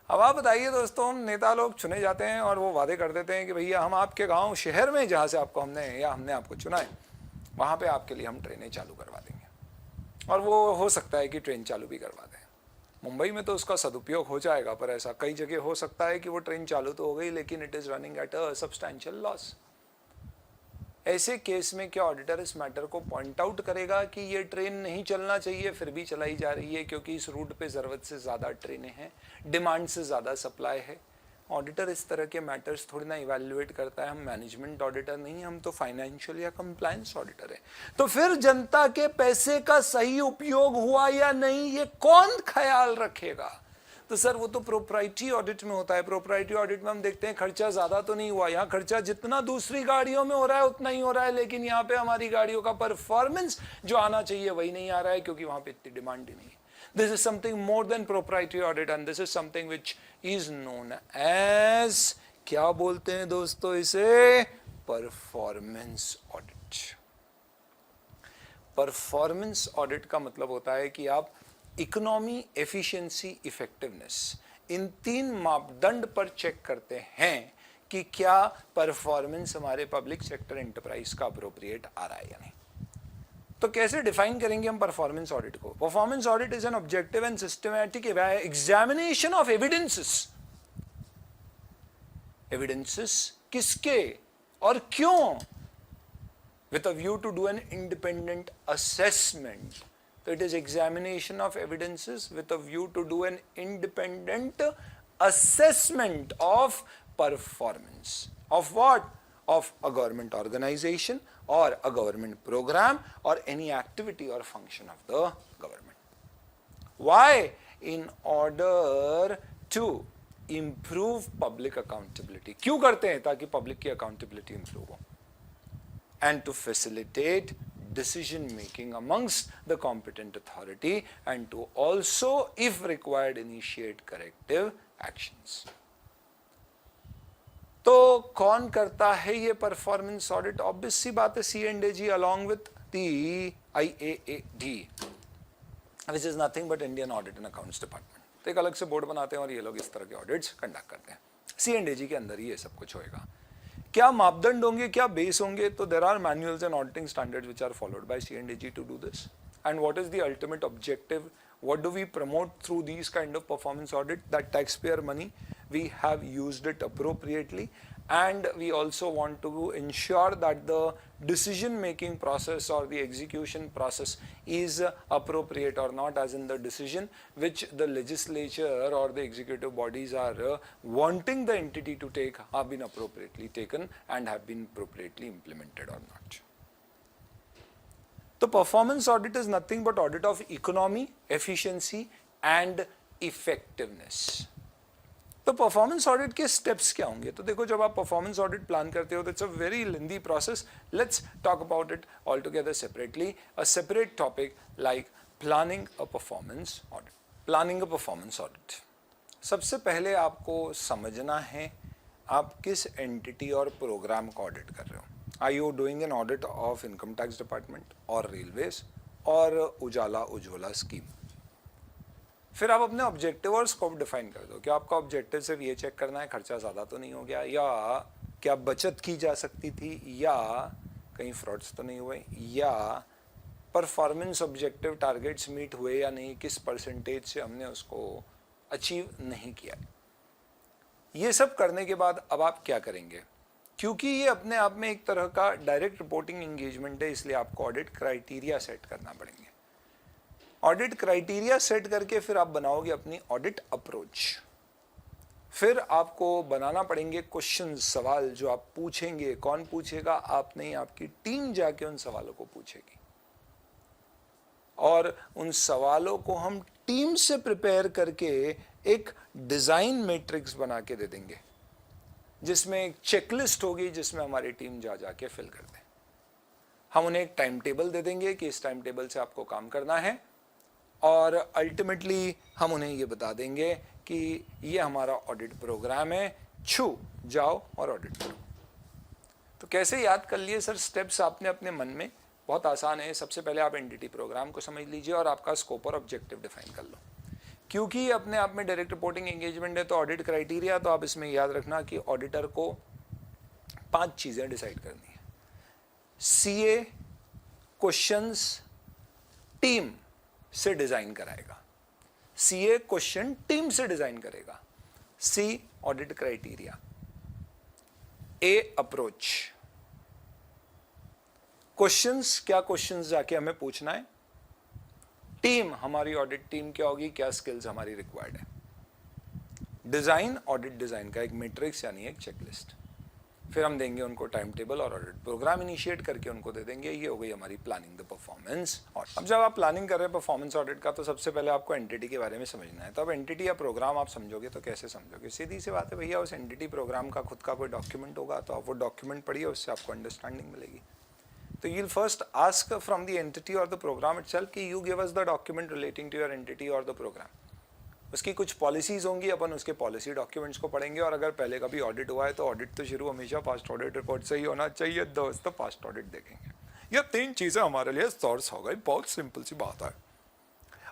Speaker 4: अब आप बताइए दोस्तों, नेता लोग चुने जाते हैं और वो वादे कर देते हैं कि भैया हम आपके गांव शहर में जहां से आपको हमने आपको चुना है वहां पे आपके लिए हम ट्रेनें चालू करवा देंगे, और वो हो सकता है कि ट्रेन चालू भी करवा दें। मुंबई में तो उसका सदुपयोग हो जाएगा, पर ऐसा कई जगह हो सकता है कि वो ट्रेन चालू तो हो गई लेकिन it is running at a substantial loss. ऐसे केस में क्या ऑडिटर इस मैटर को पॉइंट आउट करेगा कि ये ट्रेन नहीं चलना चाहिए फिर भी चलाई जा रही है क्योंकि इस रूट पे ज़रूरत से ज़्यादा ट्रेनें हैं, डिमांड से ज़्यादा सप्लाई है? ऑडिटर इस तरह के मैटर्स थोड़ी ना इवैल्यूएट करता है। हम मैनेजमेंट ऑडिटर नहीं, हम तो फाइनेंशियल या कंप्लायंस ऑडिटर है। तो फिर जनता के पैसे का सही उपयोग हुआ या नहीं, ये कौन ख्याल रखेगा? तो सर वो तो प्रोप्राइटरी ऑडिट में होता है। प्रोप्राइटरी ऑडिट में हम देखते हैं खर्चा ज्यादा तो नहीं हुआ, यहाँ खर्चा जितना दूसरी गाड़ियों में हो रहा है उतना ही हो रहा है, लेकिन यहाँ पे हमारी गाड़ियों का परफॉर्मेंस जो आना चाहिए वही नहीं आ रहा है क्योंकि वहां पे इतनी डिमांड ही नहीं है। This is something more than proprietary audit and this is something which is known as, क्या बोलते हैं दोस्तों इसे? Performance audit. परफॉर्मेंस ऑडिट का मतलब होता है कि आप इकोनॉमी, एफिशिएंसी, इफेक्टिवनेस, इन तीन मापदंड पर चेक करते हैं कि क्या परफॉर्मेंस हमारे पब्लिक सेक्टर एंटरप्राइज का अप्रोप्रिएट आ रहा है या नहीं। तो कैसे डिफाइन करेंगे हम परफॉर्मेंस ऑडिट को? Performance audit is an objective and systematic examination of evidences. Evidences किसके और क्यों? With a view to do an independent assessment तो it is examination of evidences with a view to do an independent assessment of performance of what? Of a government organization or a government program or any activity or function of the government. Why? In order to improve public accountability. क्यों करते हैं? ताकि public की accountability improve हो. And to facilitate decision making amongst the competent authority and to also, if required, initiate corrective actions. तो कौन करता है ये परफॉर्मेंस ऑडिट? ऑब्वियस सी बात है C&AG along with the IAAD, which is nothing but Indian Audit and Accounts Department. तो एक अलग से बोर्ड बनाते हैं और ये लोग इस तरह के ऑडिट्स कंडक्ट करते हैं. C&AG के अंदर ही ये सब कुछ होएगा. क्या मापदंड होंगे, क्या बेस होंगे? तो there are manuals and auditing standards which are followed by C&AG to do this. And what is the ultimate objective? What do we promote through these kind of performance audit? That taxpayer money, we have used it appropriately, and we also want to ensure that the decision making process or the execution process is appropriate or not, as in the decision which the legislature or the executive bodies are wanting the entity to take have been appropriately taken and have been appropriately implemented or not. तो performance audit is nothing but audit of economy, efficiency and effectiveness. तो performance audit के steps क्या होंगे? तो देखो, जब आप performance audit plan करते हो तो it's a very lengthy process. Let's talk about it all together separately. A separate topic like planning a performance audit. Planning a performance audit, सबसे पहले आपको समझना है आप किस एंटिटी और प्रोग्राम का ऑडिट कर रहे हो. Are you doing an audit of income tax department or railways or Ujala Ujjwala scheme? फिर आप अपने ऑब्जेक्टिव और स्कोप डिफाइन कर दो. क्या आपका ऑब्जेक्टिव सिर्फ ये चेक करना है खर्चा ज़्यादा तो नहीं हो गया, या क्या बचत की जा सकती थी, या कहीं फ्रॉड्स तो नहीं हुए, या परफॉर्मेंस ऑब्जेक्टिव टारगेट्स मीट हुए या नहीं, किस परसेंटेज से हमने उसको अचीव नहीं किया. ये सब करने के बाद अब आप क्या करेंगे? क्योंकि ये अपने आप में एक तरह का डायरेक्ट रिपोर्टिंग एंगेजमेंट है, इसलिए आपको ऑडिट क्राइटेरिया सेट करना पड़ेंगे. ऑडिट क्राइटेरिया सेट करके फिर आप बनाओगे अपनी ऑडिट अप्रोच. फिर आपको बनाना पड़ेंगे क्वेश्चन, सवाल जो आप पूछेंगे. कौन पूछेगा? आप नहीं, आपकी टीम जाके उन सवालों को पूछेगी. और उन सवालों को हम टीम से प्रिपेयर करके एक डिजाइन मैट्रिक्स बना के दे देंगे, जिसमें एक चेकलिस्ट होगी जिसमें हमारी टीम जाके फिल कर दे. हम उन्हें एक टाइम टेबल दे देंगे कि इस टाइम टेबल से आपको काम करना है, और अल्टीमेटली हम उन्हें ये बता देंगे कि ये हमारा ऑडिट प्रोग्राम है, छू जाओ और ऑडिट करो. तो कैसे याद कर लिए सर स्टेप्स आपने अपने मन में? बहुत आसान है. सबसे पहले आप एंटिटी प्रोग्राम को समझ लीजिए और आपका स्कोप और ऑब्जेक्टिव डिफाइन कर लो. क्योंकि अपने आप में डायरेक्ट रिपोर्टिंग एंगेजमेंट है तो ऑडिट क्राइटेरिया, तो आप इसमें याद रखना कि ऑडिटर को 5 चीजें डिसाइड करनी है. सीए क्वेश्चंस टीम से डिजाइन कराएगा. सीए क्वेश्चन टीम से डिजाइन करेगा. सी ऑडिट क्राइटेरिया, ए अप्रोच, क्वेश्चंस क्या क्वेश्चंस जाके हमें पूछना है, टीम हमारी ऑडिट टीम क्या होगी, क्या स्किल्स हमारी रिक्वायर्ड है, डिजाइन ऑडिट डिजाइन का एक मैट्रिक्स यानी एक चेकलिस्ट. फिर हम देंगे उनको टाइम टेबल और ऑडिट प्रोग्राम इनिशिएट करके उनको दे देंगे. ये हो गई हमारी प्लानिंग द परफॉर्मेंस ऑडिट. अब जब आप प्लानिंग कर रहे हैं परफॉर्मेंस ऑडिट का तो सबसे पहले आपको एंटिटी के बारे में समझना है. तो अब एंटिटी या प्रोग्राम आप समझोगे तो कैसे समझोगे? सीधी सी बात है भैया, उस एंटिटी प्रोग्राम का खुद का कोई डॉक्यूमेंट होगा तो आप वो डॉक्यूमेंट पढ़िए, उससे आपको अंडरस्टैंडिंग मिलेगी. तो you'll first ask from the entity or the program itself कि you give us the document relating to your entity or the program. उसकी कुछ पॉलिसीज होंगी, अपन उसके पॉलिसी डॉक्यूमेंट्स को पढ़ेंगे. और अगर पहले कभी ऑडिट हुआ है तो ऑडिट तो शुरू हमेशा पास्ट ऑडिट रिपोर्ट से ही होना चाहिए दोस्तों. पास्ट ऑडिट देखेंगे. ये 3 चीजें हमारे लिए सोर्स हो गई. बहुत सिंपल सी बात है.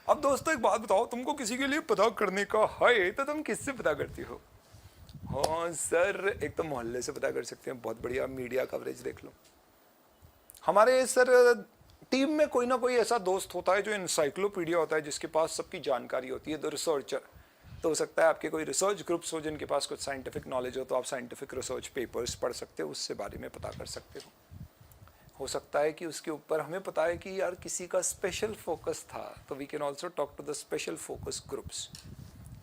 Speaker 4: अब दोस्तों एक बात बताओ, तुमको किसी के लिए पता करने का है तो तुम किससे पता करती हो? हाँ सर, एक तो मोहल्ले से पता कर सकते हैं. बहुत बढ़िया, मीडिया कवरेज देख लो. हमारे सर टीम में कोई ना कोई ऐसा दोस्त होता है जो एनसाइक्लोपीडिया होता है, जिसके पास सबकी जानकारी होती है. The researcher. तो हो सकता है आपके कोई रिसर्च ग्रुप्स हो जिनके पास कुछ साइंटिफिक नॉलेज हो, तो आप साइंटिफिक रिसर्च पेपर्स पढ़ सकते हो, उससे बारे में पता कर सकते हो सकता है कि उसके ऊपर हमें पता है कि यार किसी का स्पेशल फोकस था, तो we can also talk to the special focus groups.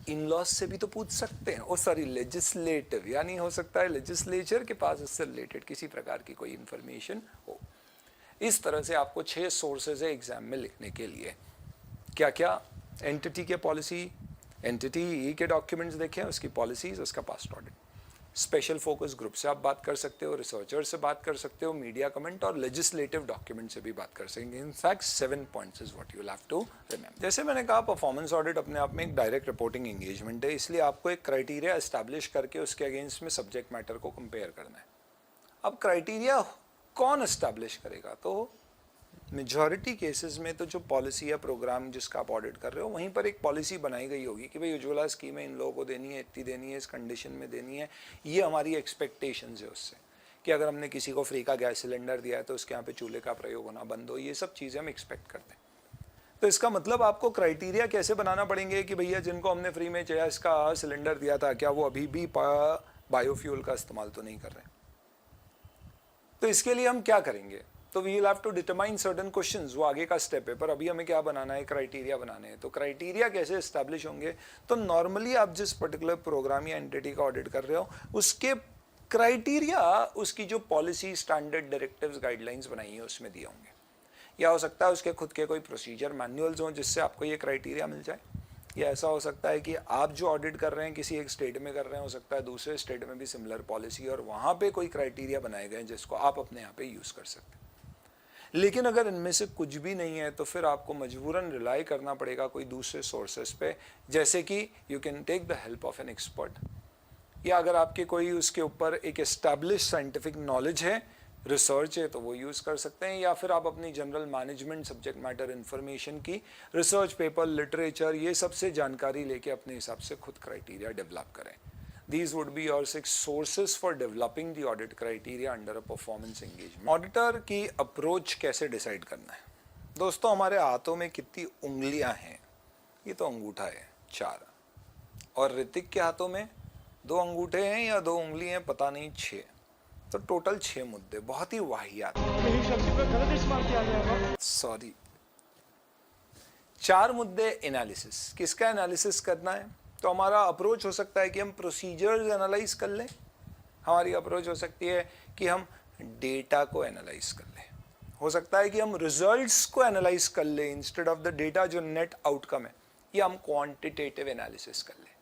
Speaker 4: इन लॉज से भी तो पूछ सकते हैं, ओ सॉरी लेजिस्लेटिव, यानी हो सकता है लेजिस्लेचर के पास इससे रिलेटेड किसी प्रकार की कोई इंफॉर्मेशन हो। इस तरह से आपको 6 सोर्सेज है एग्जाम में लिखने के लिए। क्या क्या? एंटिटी के पॉलिसी, एंटिटी के डॉक्यूमेंट्स देखें, उसकी पॉलिसीज, उसका past audit. Special focus group से आप बात कर सकते हो, रिसर्चर से बात कर सकते हो, मीडिया कमेंट और लेजिस्लेटिव डॉक्यूमेंट से भी बात कर सकेंगे। In fact 7 points is what you will have to remember. जैसे मैंने कहा, परफॉर्मेंस ऑडिट अपने आप में एक डायरेक्ट रिपोर्टिंग एंगेजमेंट है, इसलिए आपको एक क्राइटेरिया एस्टैब्लिश करके उसके अगेंस्ट में सब्जेक्ट मैटर को कंपेयर करना है। अब क्राइटेरिया कौन एस्टैब्लिश करेगा? तो मेजॉरिटी केसेस में तो जो पॉलिसी या प्रोग्राम जिसका आप ऑडिट कर रहे हो, वहीं पर एक पॉलिसी बनाई गई होगी कि भाई उज्ज्वला स्कीमें इन लोगों को देनी है, इतनी देनी है, इस कंडीशन में देनी है, ये हमारी एक्सपेक्टेशंस है उससे, कि अगर हमने किसी को फ्री का गैस सिलेंडर दिया है तो उसके यहाँ पे चूल्हे का प्रयोग होना बंद हो, ये सब चीज़ें हम एक्सपेक्ट करते हैं। तो इसका मतलब आपको क्राइटेरिया कैसे बनाना पड़ेंगे कि भैया जिनको हमने फ्री में गैस का सिलेंडर दिया था, क्या वो अभी भी बायोफ्यूल का इस्तेमाल तो नहीं कर रहे? तो इसके लिए हम क्या करेंगे? तो we will have to determine certain questions, वो आगे का स्टेप है। पर अभी हमें क्या बनाना है? क्राइटेरिया बनाने हैं। तो क्राइटेरिया कैसे एस्टैब्लिश होंगे? तो नॉर्मली आप जिस पर्टिकुलर प्रोग्राम या एंटिटी का ऑडिट कर रहे हो, उसके क्राइटेरिया उसकी जो पॉलिसी, स्टैंडर्ड, डायरेक्टिव्स, गाइडलाइंस बनाई है उसमें दिए होंगे, या हो सकता है उसके खुद के कोई प्रोसीजर मैनुअल्स हों जिससे आपको ये क्राइटेरिया मिल जाए, या ऐसा हो सकता है कि आप जो ऑडिट कर रहे हैं किसी एक स्टेट में कर रहे हैं, हो सकता है दूसरे स्टेट में भी सिमिलर पॉलिसी और वहाँ पे कोई क्राइटेरिया बनाए गए जिसको आप अपने यहाँ पे यूज़ कर सकते हैं। लेकिन अगर इनमें से कुछ भी नहीं है तो फिर आपको मजबूरन रिलाई करना पड़ेगा कोई दूसरे सोर्सेस पे, जैसे कि you can take the help of an expert, या अगर आपके कोई उसके ऊपर एक एस्टैब्लिश साइंटिफिक नॉलेज है, रिसर्च है, तो वो यूज़ कर सकते हैं, या फिर आप अपनी general management subject matter information की रिसर्च पेपर, लिटरेचर, ये सबसे जानकारी लेके अपने हिसाब से खुद क्राइटेरिया डेवलप करें। These would be your 6 sources for developing the audit criteria under a performance engagement. Auditor की अप्रोच कैसे डिसाइड करना है? दोस्तों, हमारे हाथों में कितनी उंगलियां हैं? ये तो अंगूठा है 4, और ऋतिक के हाथों में 2 अंगूठे हैं या 2 उंगली हैं, पता नहीं, 6, तो टोटल 6 मुद्दे। बहुत ही वाहियात, सॉरी, 4 मुद्दे। एनालिसिस, किसका एनालिसिस करना है? तो हमारा अप्रोच हो सकता है कि हम प्रोसीजर्स एनालाइज कर लें, हमारी अप्रोच हो सकती है कि हम डेटा को एनालाइज कर लें, हो सकता है कि हम रिजल्ट्स को एनालाइज कर लें इंस्टेड ऑफ द डेटा जो नेट आउटकम है, या हम क्वांटिटेटिव एनालिसिस कर लें।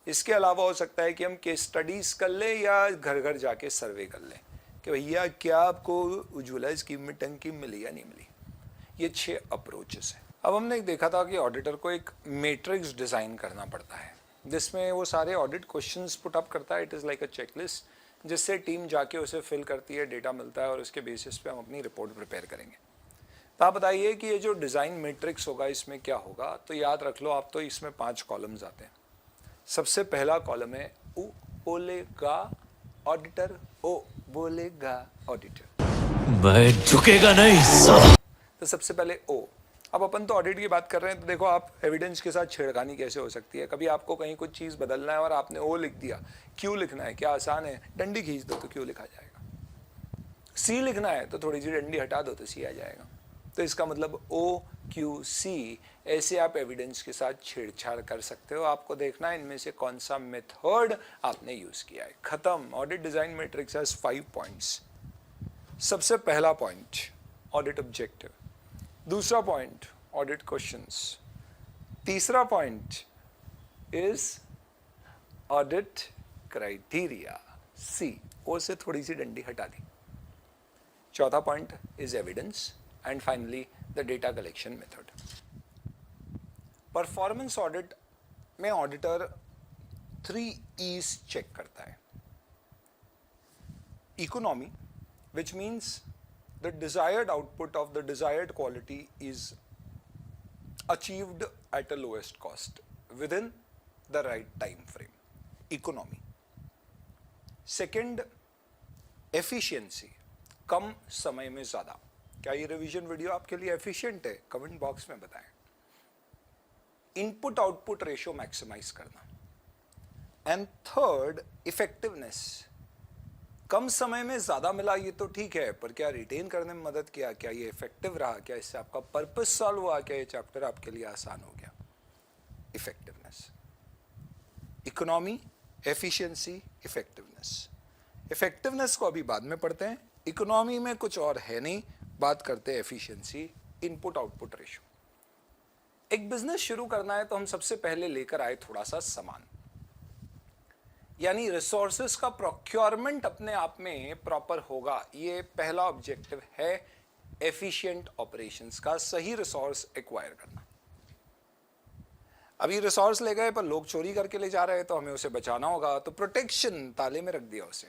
Speaker 4: इसके अलावा हो सकता है कि हम केस स्टडीज कर लें या घर घर जाके सर्वे कर लें कि भैया क्या आपको उज्ज्वला स्कीम में टंकी मिली या नहीं मिली। ये 6 अप्रोचेस हैं। अब हमने देखा था कि ऑडिटर को एक मैट्रिक्स डिज़ाइन करना पड़ता है जिसमें वो सारे ऑडिट क्वेश्चंस पुट अप करता है। It is like a checklist, जिससे टीम जाके उसे फिल करती है, डेटा मिलता है और उसके बेसिस पे हम अपनी रिपोर्ट प्रिपेयर करेंगे। तो आप बताइए कि ये जो डिज़ाइन मैट्रिक्स होगा इसमें क्या होगा? तो याद रख लो आप, तो इसमें 5 कॉलम्स आते हैं। सबसे पहला कॉलम है ओ बोलेगा ऑडिटर, ओ बोलेगा ऑडिटर,
Speaker 3: मैं झुकेगा नहीं।
Speaker 4: तो सबसे पहले ओ। अब अपन तो ऑडिट की बात कर रहे हैं, तो देखो आप एविडेंस के साथ छेड़खानी कैसे हो सकती है। कभी आपको कहीं कुछ चीज़ बदलना है और आपने ओ लिख दिया, क्यों लिखना है? क्या आसान है? डंडी खींच दो तो क्यों लिखा जाएगा। सी लिखना है तो थोड़ी सी डंडी हटा दो तो सी आ जाएगा। तो इसका मतलब ओ क्यू सी, ऐसे आप एविडेंस के साथ छेड़छाड़ कर सकते हो। आपको देखना है इनमें से कौन सा मेथड आपने यूज़ किया है। खत्म। Audit design matrix has 5 points. सबसे पहला पॉइंट ऑडिट ऑब्जेक्टिव, दूसरा पॉइंट ऑडिट क्वेश्चंस, तीसरा पॉइंट इज ऑडिट क्राइटेरिया, सी, ओ से थोड़ी सी डंडी हटा दी। चौथा point is evidence, and finally the data collection method. Performance audit में ऑडिटर 3 E's चेक करता है। Economy, which means the desired output of the desired quality is achieved at a lowest cost within the right time frame. Economy. Second, efficiency, कम समय में ज़्यादा। क्या ये revision video आपके लिए एफिशिएंट है? कमेंट बॉक्स में बताएं। इनपुट आउटपुट रेशियो मैक्सिमाइज करना। एंड थर्ड, इफेक्टिवनेस, कम समय में ज्यादा मिला ये तो ठीक है, पर क्या रिटेन करने में मदद किया, क्या ये इफेक्टिव रहा, क्या इससे आपका पर्पस सॉल्व हुआ, क्या ये चैप्टर आपके लिए आसान हो गया? Effectiveness, economy, efficiency, effectiveness. Effectiveness को अभी बाद में पढ़ते हैं, इकोनॉमी में कुछ और है नहीं, बात करते हैं एफिशिएंसी, इनपुट आउटपुट रेशियो। एक बिजनेस शुरू करना है तो हम सबसे पहले लेकर आए थोड़ा सा सामान, यानी रिसोर्सेस का प्रोक्योरमेंट अपने आप में प्रॉपर होगा, ये पहला ऑब्जेक्टिव है एफिशिएंट ऑपरेशंस का, सही रिसोर्स एक्वायर करना। अभी रिसोर्स ले गए पर लोग चोरी करके ले जा रहे हैं तो हमें उसे बचाना होगा, तो प्रोटेक्शन, ताले में रख दिया उसे।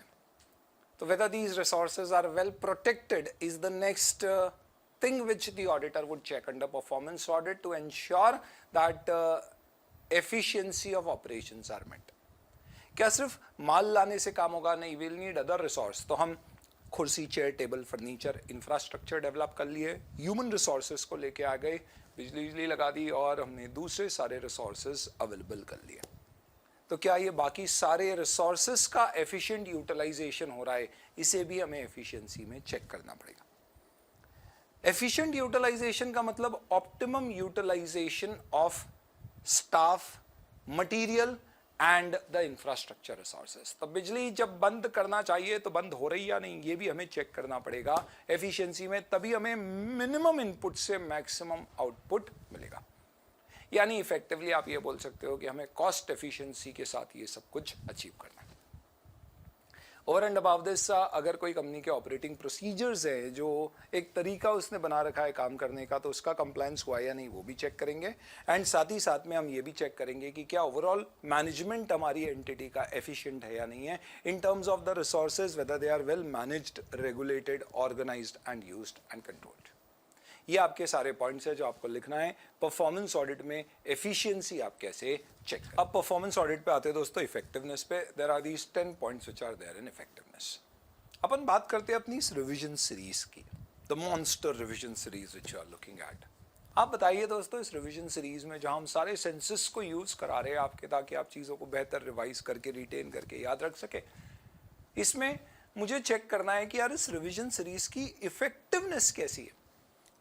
Speaker 4: तो whether these resources are well protected is the next thing which the auditor would check under performance audit to ensure that efficiency of operations are met. क्या सिर्फ माल लाने से काम होगा? नहीं, we'll need other resource। तो हम कुर्सी, chair, table, furniture, infrastructure develop कर लिए, ह्यूमन रिसोर्सेज को लेके आ गए, बिजली लगा दी और हमने दूसरे सारे रिसोर्सेज अवेलेबल कर लिए। तो क्या ये बाकी सारे रिसोर्सेज का एफिशिएंट यूटिलाइजेशन हो रहा है? इसे भी हमें एफिशिएंसी में चेक करना पड़ेगा। एफिशिएंट यूटिलाइजेशन का मतलब optimum utilisation of staff, material and the infrastructure resources. तो बिजली जब बंद करना चाहिए तो बंद हो रही या नहीं, ये भी हमें चेक करना पड़ेगा एफिशिएंसी में, तभी हमें मिनिमम इनपुट से मैक्सिमम आउटपुट मिलेगा। यानी इफेक्टिवली आप ये बोल सकते हो कि हमें कॉस्ट एफिशिएंसी के साथ ये सब कुछ अचीव करना है। ओवर एंड अबाव दिस, अगर कोई कंपनी के ऑपरेटिंग प्रोसीजर्स है, जो एक तरीका उसने बना रखा है काम करने का, तो उसका कंप्लायंस हुआ या नहीं वो भी चेक करेंगे। एंड साथ ही साथ में हम ये भी चेक करेंगे कि क्या ओवरऑल मैनेजमेंट हमारी एंटिटी का एफिशिएंट है या नहीं है, in terms of the resources, whether they are well managed, regulated, organised and used and controlled. ये आपके सारे पॉइंट्स है जो आपको लिखना है परफॉर्मेंस ऑडिट में एफिशिएंसी आप कैसे चेक करें। अब परफॉर्मेंस ऑडिट पे आते हैं दोस्तों, इफेक्टिवनेस पे। There are these 10 points which are there in effectiveness. अपन बात करते हैं अपनी इस रिवीजन सीरीज की, the monster revision series which you are looking at. आप बताइए दोस्तों, इस रिवीजन सीरीज में जहां हम सारे सेंसेस को यूज करा रहे हैं आपके, ताकि आप चीजों को बेहतर रिवाइज करके, रिटेन करके याद रख सके, इसमें मुझे चेक करना है कि यार इस रिवीजन सीरीज की इफेक्टिवनेस कैसी है।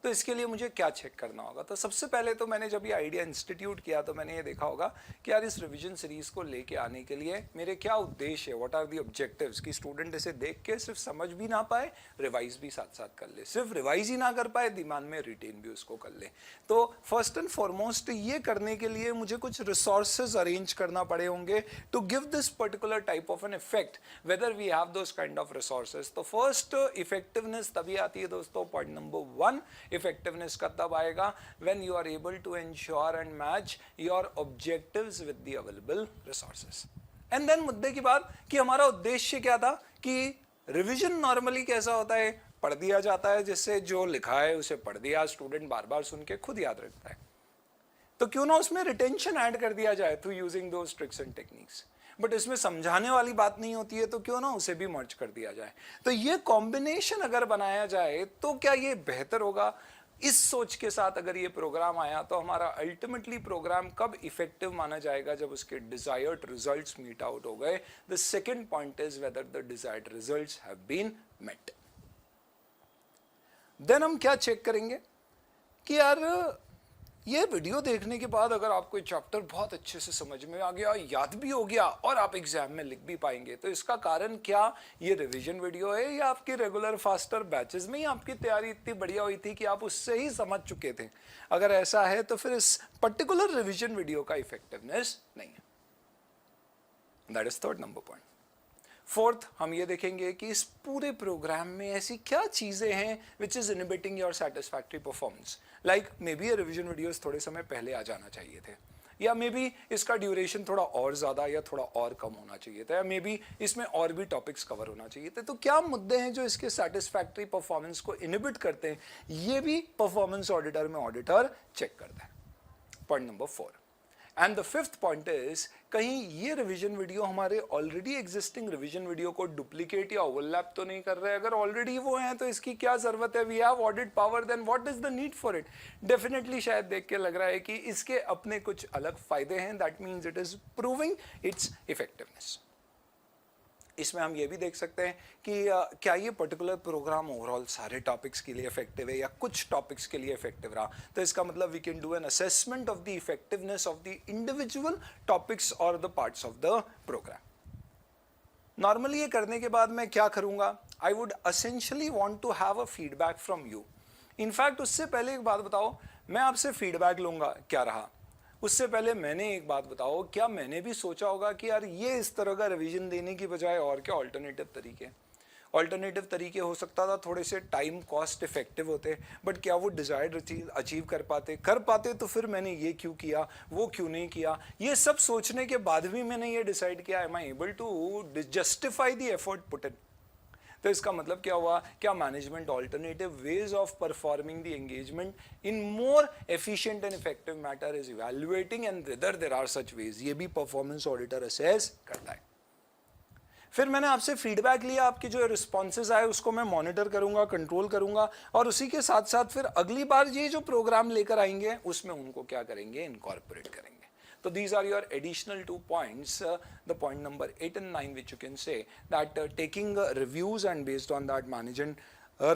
Speaker 4: तो इसके लिए मुझे क्या चेक करना होगा? तो सबसे पहले तो मैंने जब ये आइडिया इंस्टीट्यूट किया तो मैंने ये देखा होगा कि यार इस रिवीजन सीरीज को लेके आने के लिए मेरे क्या उद्देश्य है, व्हाट आर द ऑब्जेक्टिव्स, कि स्टूडेंट इसे देख के सिर्फ समझ भी ना पाए, रिवाइज भी साथ साथ कर ले, सिर्फ रिवाइज ही ना कर पाए, दिमाग में रिटेन भी उसको कर ले। तो फर्स्ट एंड फॉरमोस्ट ये करने के लिए मुझे कुछ रिसोर्सेज अरेंज करना पड़े होंगे to give this particular type of an effect, whether we have those kind of resources. तो फर्स्ट इफेक्टिवनेस तभी आती है दोस्तों, पॉइंट नंबर 1 इफेक्टिवनेस का तब आएगा when you are able to ensure and match your objectives with the available resources. And then मुद्दे की बात कि हमारा उद्देश्य क्या था, कि रिवीजन नॉर्मली कैसा होता है, पढ़ दिया जाता है, जिससे जो लिखा है उसे पढ़ दिया, स्टूडेंट बार बार सुन के खुद याद रखता है। तो क्यों ना उसमें रिटेंशन ऐड कर दिया जाए through using those tricks and techniques. But इसमें समझाने वाली बात नहीं होती है, तो क्यों ना उसे भी मर्ज कर दिया जाए। तो ये कॉम्बिनेशन अगर बनाया जाए तो क्या ये बेहतर होगा? इस सोच के साथ अगर ये प्रोग्राम आया तो हमारा अल्टीमेटली प्रोग्राम कब इफेक्टिव माना जाएगा? जब उसके डिजायर्ड रिजल्ट्स मीट आउट हो गए। The second point is whether the desired results have been met. देन हम क्या चेक करेंगे कि यार ये वीडियो देखने के बाद अगर आपको चैप्टर बहुत अच्छे से समझ में आ गया, याद भी हो गया और आप एग्जाम में लिख भी पाएंगे, तो इसका कारण क्या ये रिवीजन वीडियो है या आपके रेगुलर फास्टर बैचेस में ही आपकी तैयारी इतनी बढ़िया हुई थी कि आप उससे ही समझ चुके थे? अगर ऐसा है तो फिर इस पर्टिकुलर रिवीजन वीडियो का इफेक्टिवनेस नहीं है। That is third number point. Fourth, हम ये देखेंगे कि इस पूरे प्रोग्राम में ऐसी क्या चीजें हैं which is inhibiting your satisfactory performance. Like may be ये रिवीजन वीडियोस थोड़े समय पहले आ जाना चाहिए थे, या मे बी इसका ड्यूरेशन थोड़ा और ज्यादा या थोड़ा और कम होना चाहिए था, या मे बी इसमें और भी टॉपिक्स कवर होना चाहिए थे। तो क्या मुद्दे हैं जो इसके सैटिस्फैक्टरी परफॉर्मेंस को इनहिबिट करते हैं? ये भी परफॉर्मेंस ऑडिटर में ऑडिटर चेक करता है। Point number 4। And the fifth point is, कहीं ये रिवीजन वीडियो हमारे ऑलरेडी एग्जिस्टिंग रिवीजन वीडियो को डुप्लीकेट या ओवरलैप तो नहीं कर रहे? अगर ऑलरेडी वो हैं तो इसकी क्या जरूरत है? We have audit power, then what is the need for it? Definitely शायद देख के लग रहा है कि इसके अपने कुछ अलग फायदे हैं। That means it is proving it's effectiveness. इसमें हम ये भी देख सकते हैं कि क्या ये पर्टिकुलर प्रोग्राम ओवरऑल सारे टॉपिक्स के लिए इफेक्टिव है या कुछ टॉपिक्स के लिए इफेक्टिव रहा। तो इसका मतलब we can do an assessment of the effectiveness of the individual topics और the parts of the program. Normally ये करने के बाद मैं क्या करूंगा, I would essentially want to have a feedback from you. In fact उससे पहले एक बात बताओ, मैं आपसे फीडबैक लूंगा क्या रहा। उससे पहले मैंने एक बात बताओ, क्या मैंने भी सोचा होगा कि यार ये इस तरह का रिवीजन देने की बजाय और क्या ऑल्टरनेटिव तरीके हो सकता था, थोड़े से टाइम कॉस्ट इफेक्टिव होते, बट क्या वो डिजायर्ड अचीव कर पाते तो फिर मैंने ये क्यों किया, वो क्यों नहीं किया। ये सब सोचने के बाद भी मैंने ये डिसाइड किया, am I able to justify the effort put in. तो इसका मतलब क्या हुआ, क्या management alternative ways of performing the engagement in more efficient and effective matter is evaluating and whether there are such ways. ये भी performance auditor assess करता है। फिर मैंने आपसे फीडबैक लिया, आपके जो रिस्पॉन्सेज आए उसको मैं मॉनिटर करूंगा, कंट्रोल करूंगा, और उसी के साथ साथ फिर अगली बार ये जो प्रोग्राम लेकर आएंगे उसमें उनको क्या करेंगे, इनकॉर्पोरेट करेंगे। So these are your additional 2 points, the point number 8 and 9, which you can say that taking reviews and based on that management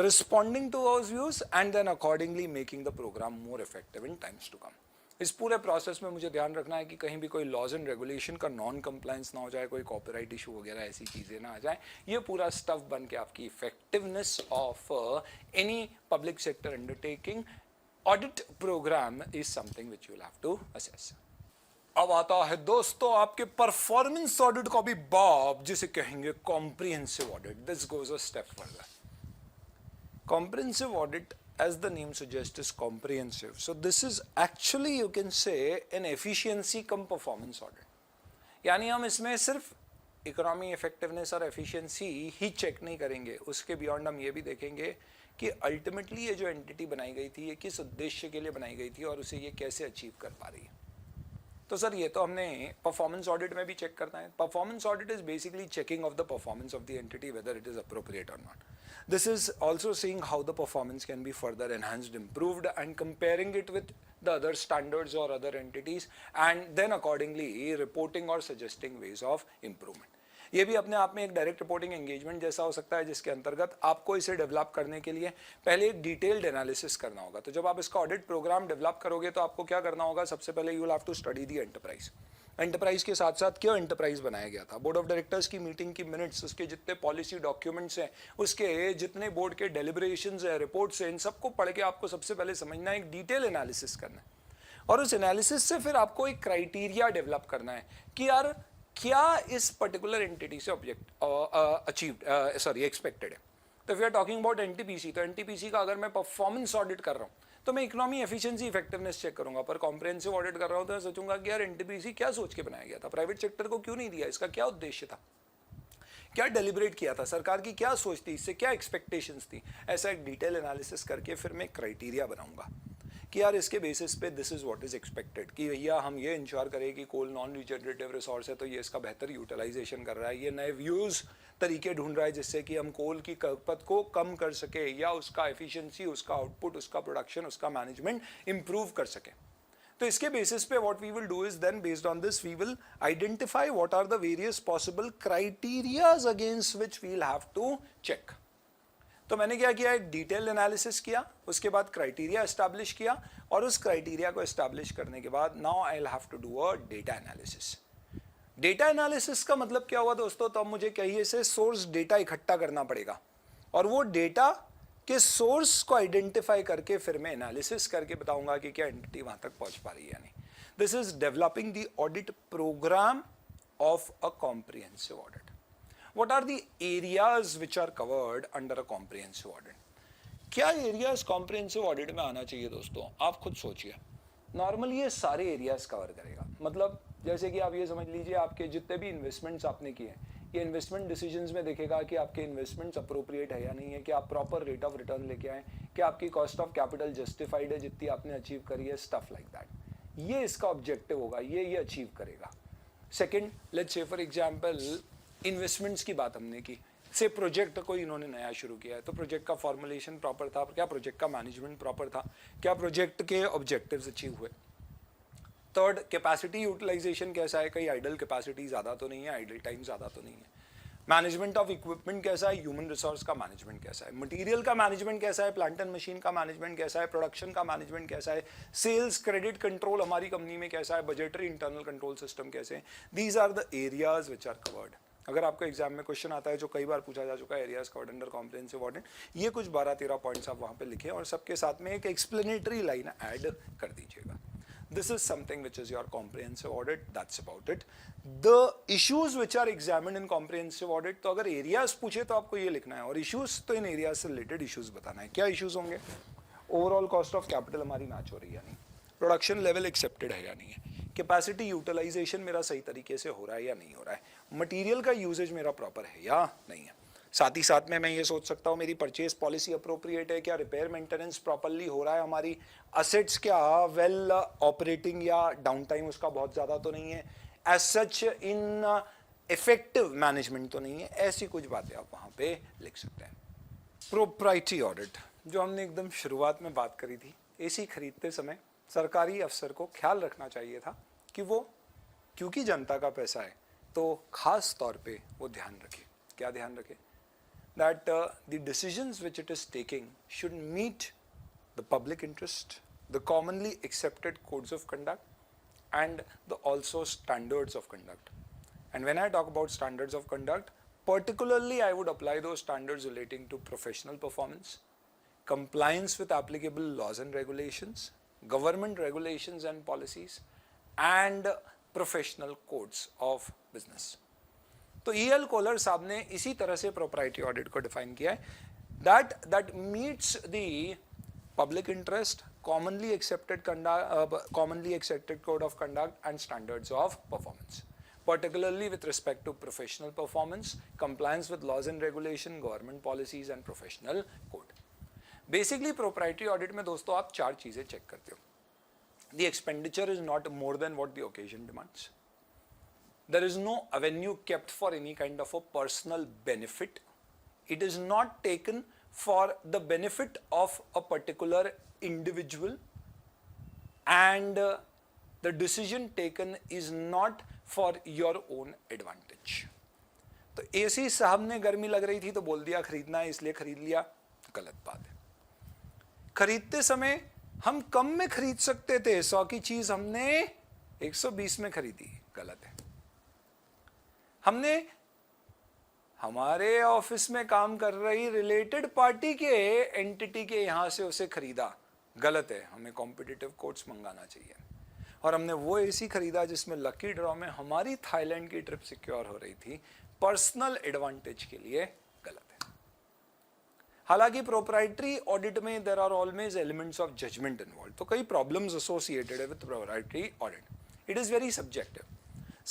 Speaker 4: responding to those views and then accordingly making the program more effective in times to come. इस पूरे process में मुझे ध्यान रखना है कि कहीं भी कोई लॉज एंड रेगुलेशन का नॉन कंप्लायंस ना हो जाए, कोई कॉपीराइट इशू वगैरह ऐसी चीज़ें ना आ जाए। ये पूरा स्टफ बन के आपकी effectiveness of any public sector undertaking audit programme is something which you will have to assess. अब आता है दोस्तों आपके परफॉर्मेंस ऑडिट का भी बाब, जिसे कहेंगे comprehensive audit. This goes a step further. Comprehensive audit, as the name suggests, is comprehensive. So this is actually, you can say, an efficiency cum performance audit. यानी हम इसमें सिर्फ इकोनॉमी, इफेक्टिवनेस और एफिशिएंसी ही चेक नहीं करेंगे, उसके beyond हम ये भी देखेंगे कि अल्टीमेटली ये जो एंटिटी बनाई गई थी ये किस उद्देश्य के लिए बनाई गई थी और उसे ये कैसे अचीव कर पा रही है। तो सर ये तो हमने परफॉर्मेंस ऑडिट में भी चेक करना है। Performance audit is basically checking of the performance of the entity whether it is appropriate और not. This is also seeing how the performance can be further enhanced, improved and comparing it with the other standards और other entities and then accordingly reporting और suggesting ways of improvement. ये भी अपने आप में एक direct reporting engagement जैसा हो सकता है, जिसके अंतर्गत आपको इसे डेवलप करने के लिए पहले एक डिटेल्ड एनालिसिस करना होगा। तो जब आप इसका ऑडिट प्रोग्राम डेवलप करोगे तो आपको क्या करना होगा, सबसे पहले you will have to study the enterprise. Enterprise के साथ साथ क्यों एंटरप्राइज बनाया गया था, बोर्ड ऑफ डायरेक्टर्स की मीटिंग की मिनट्स, उसके जितने पॉलिसी डॉक्यूमेंट्स हैं, उसके जितने बोर्ड के डेलिब्रेशंस हैं, रिपोर्ट्स हैं, इन सबको पढ़ के आपको सबसे पहले समझना है, एक डिटेल एनालिसिस करना है। और उस एनालिसिस से फिर आपको एक क्राइटेरिया डेवलप करना है कि यार क्या इस पर्टिकुलर एंटिटी से एक्सपेक्टेड है। तो if you are talking about NTPC, तो एनटीपीसी का अगर मैं परफॉर्मेंस ऑडिट कर रहा हूँ तो मैं इकोनॉमी, एफिशिएंसी, इफेक्टिवनेस चेक करूंगा। पर कॉम्प्रिहेंसिव ऑडिट कर रहा हूँ तो मैं सोचूंगा कि यार एनटीपीसी क्या सोच के बनाया गया था, प्राइवेट सेक्टर को क्यों नहीं दिया, इसका क्या उद्देश्य था, क्या डेलिब्रेट किया था, सरकार की क्या सोच थी, इससे क्या एक्सपेक्टेशंस थी। ऐसा एक डिटेल एनालिसिस करके फिर मैं क्राइटेरिया बनाऊंगा कि यार इसके बेसिस पे this is what is expected, कि भैया हम ये इंश्योर करें कि कोल नॉन रिजनरेटिव रिसोर्स है तो ये इसका बेहतर यूटिलाइजेशन कर रहा है, ये नए व्यूज तरीके ढूंढ रहा है जिससे कि हम कोल की खपत को कम कर सके या उसका एफिशिएंसी, उसका आउटपुट, उसका प्रोडक्शन, उसका मैनेजमेंट इंप्रूव कर सके। तो इसके बेसिस पे what we will do is then based on this we will identify what are the various possible criterias against which we will have to check. तो मैंने क्या किया, एक डिटेल एनालिसिस किया, उसके बाद क्राइटेरिया एस्टैब्लिश किया, और उस क्राइटेरिया को एस्टैब्लिश करने के बाद now I will have to do a data analysis. Data analysis का मतलब क्या हुआ दोस्तों, तो अब मुझे कहिए से सोर्स डेटा इकट्ठा करना पड़ेगा और वो डेटा के सोर्स को आइडेंटिफाई करके फिर मैं एनालिसिस करके बताऊंगा कि क्या एंटिटी वहां तक पहुंच पा रही है या नहीं। This is developing the audit programme of a comprehensive audit. What are the areas which are covered under a comprehensive audit? क्या एरियाज कॉम्प्रिहेंसिव ऑडिट में आना चाहिए दोस्तों, आप खुद सोचिए। नॉर्मली ये सारे एरियाज कवर करेगा, मतलब जैसे कि आप ये समझ लीजिए आपके जितने भी इन्वेस्टमेंट्स आपने किए, ये इन्वेस्टमेंट डिसीजंस में देखेगा कि आपके इन्वेस्टमेंट्स अप्रोप्रिएट है या नहीं है, कि आप प्रॉपर रेट ऑफ रिटर्न लेके आए, कि आपकी कॉस्ट ऑफ कैपिटल जस्टिफाइड है जितनी आपने अचीव करी है, स्टफ लाइक दैट। ये इसका ऑब्जेक्टिव होगा, ये अचीव करेगा। Second, let's say for example investments की बात हमने की, से प्रोजेक्ट कोई इन्होंने नया शुरू किया है तो प्रोजेक्ट का फॉर्मुलेशन प्रॉपर था, क्या प्रोजेक्ट का मैनेजमेंट प्रॉपर था, क्या प्रोजेक्ट के ऑब्जेक्टिव्स अचीव हुए। थर्ड, कैपेसिटी यूटिलाइजेशन कैसा है, कहीं आइडल कैपेसिटी ज़्यादा तो नहीं है, आइडल टाइम ज़्यादा तो नहीं है। मैनेजमेंट ऑफ इक्विपमेंट कैसा है, ह्यूमन रिसोर्स का मैनेजमेंट कैसा है, मटेरियल का मैनेजमेंट कैसा है, प्लांट एंड मशीन का मैनेजमेंट कैसा है, प्रोडक्शन का मैनेजमेंट कैसा है, सेल्स क्रेडिट कंट्रोल हमारी कंपनी में कैसा है, बजटरी इंटरनल कंट्रोल सिस्टम कैसे हैं. These are the areas which are covered. अगर आपको एग्जाम में क्वेश्चन आता है जो कई बार पूछा जा चुका है, areas covered under comprehensive audit, ये कुछ 12-13 पॉइंट्स आप वहां पे लिखे और सबके साथ में एक एक्सप्लेनेटरी लाइन ऐड कर दीजिएगा. This is something which is your comprehensive audit. That's about it. The issues which are examined in comprehensive audit, तो अगर areas पूछे तो आपको ये लिखना है और issues तो इन areas से related issues बताना है. क्या issues होंगे? Overall cost of capital हमारी मैच हो रही है या नहीं, प्रोडक्शन लेवल एक्सेप्टेड है या नहीं है, कैपेसिटी यूटिलाइजेशन मेरा सही तरीके से हो रहा है या नहीं हो रहा है, मटेरियल का यूजेज मेरा प्रॉपर है या नहीं है. साथ ही साथ में मैं ये सोच सकता हूँ मेरी परचेज पॉलिसी अप्रोप्रिएट है क्या, रिपेयर मेंटेनेंस प्रॉपरली हो रहा है, हमारी असेट्स क्या वेल ऑपरेटिंग या डाउन टाइम उसका बहुत ज़्यादा तो नहीं है, as such ineffective management तो नहीं है. ऐसी कुछ बातें आप वहाँ पे लिख सकते हैं. प्रोप्राइटरी ऑडिट जो हमने एकदम शुरुआत में बात करी थी, एसी खरीदते समय सरकारी अफसर को ख्याल रखना चाहिए था कि वो क्योंकि जनता का पैसा है तो खास तौर पे वो ध्यान रखे. क्या ध्यान रखे? That the decisions which it is taking should meet the public interest, the commonly accepted codes of conduct, and the also standards of conduct. And when I talk about standards of conduct, particularly I would apply those standards relating to professional performance, compliance with applicable laws and regulations, government regulations and policies, and professional codes of business. तो EL collar साहब ने इसी तरह से proprietary audit को define किया है, that meets the public interest, commonly accepted code of conduct and standards of performance, particularly with respect to professional performance, compliance with laws and regulation, government policies and professional code. Basically proprietary audit में दोस्तों आप 4 चीजें check करते हो. The expenditure is not more than what the occasion demands. There is no avenue kept for any kind of a personal benefit. It is not taken for the benefit of a particular individual, and the decision taken is not for your own advantage. तो AC साहब ने गर्मी लग रही थी तो बोल दिया खरीदना है इसलिए खरीद लिया, गलत बात है. खरीदते समय हम कम में खरीद सकते थे, 100 की चीज हमने 120 में खरीदी, गलत है. हमने हमारे ऑफिस में काम कर रही रिलेटेड पार्टी के एंटिटी के यहां से उसे खरीदा, गलत है. हमें कॉम्पिटिटिव कोड्स मंगाना चाहिए. और हमने वो एसी खरीदा जिसमें लकी ड्रॉ में हमारी थाईलैंड की ट्रिप सिक्योर हो रही थी, पर्सनल एडवांटेज के लिए, गलत है. हालांकि प्रोप्राइटरी ऑडिट में there are always elements of judgement involve, तो कई प्रॉब्लम्स एसोसिएटेड है with proprietary audit. It is very subjective.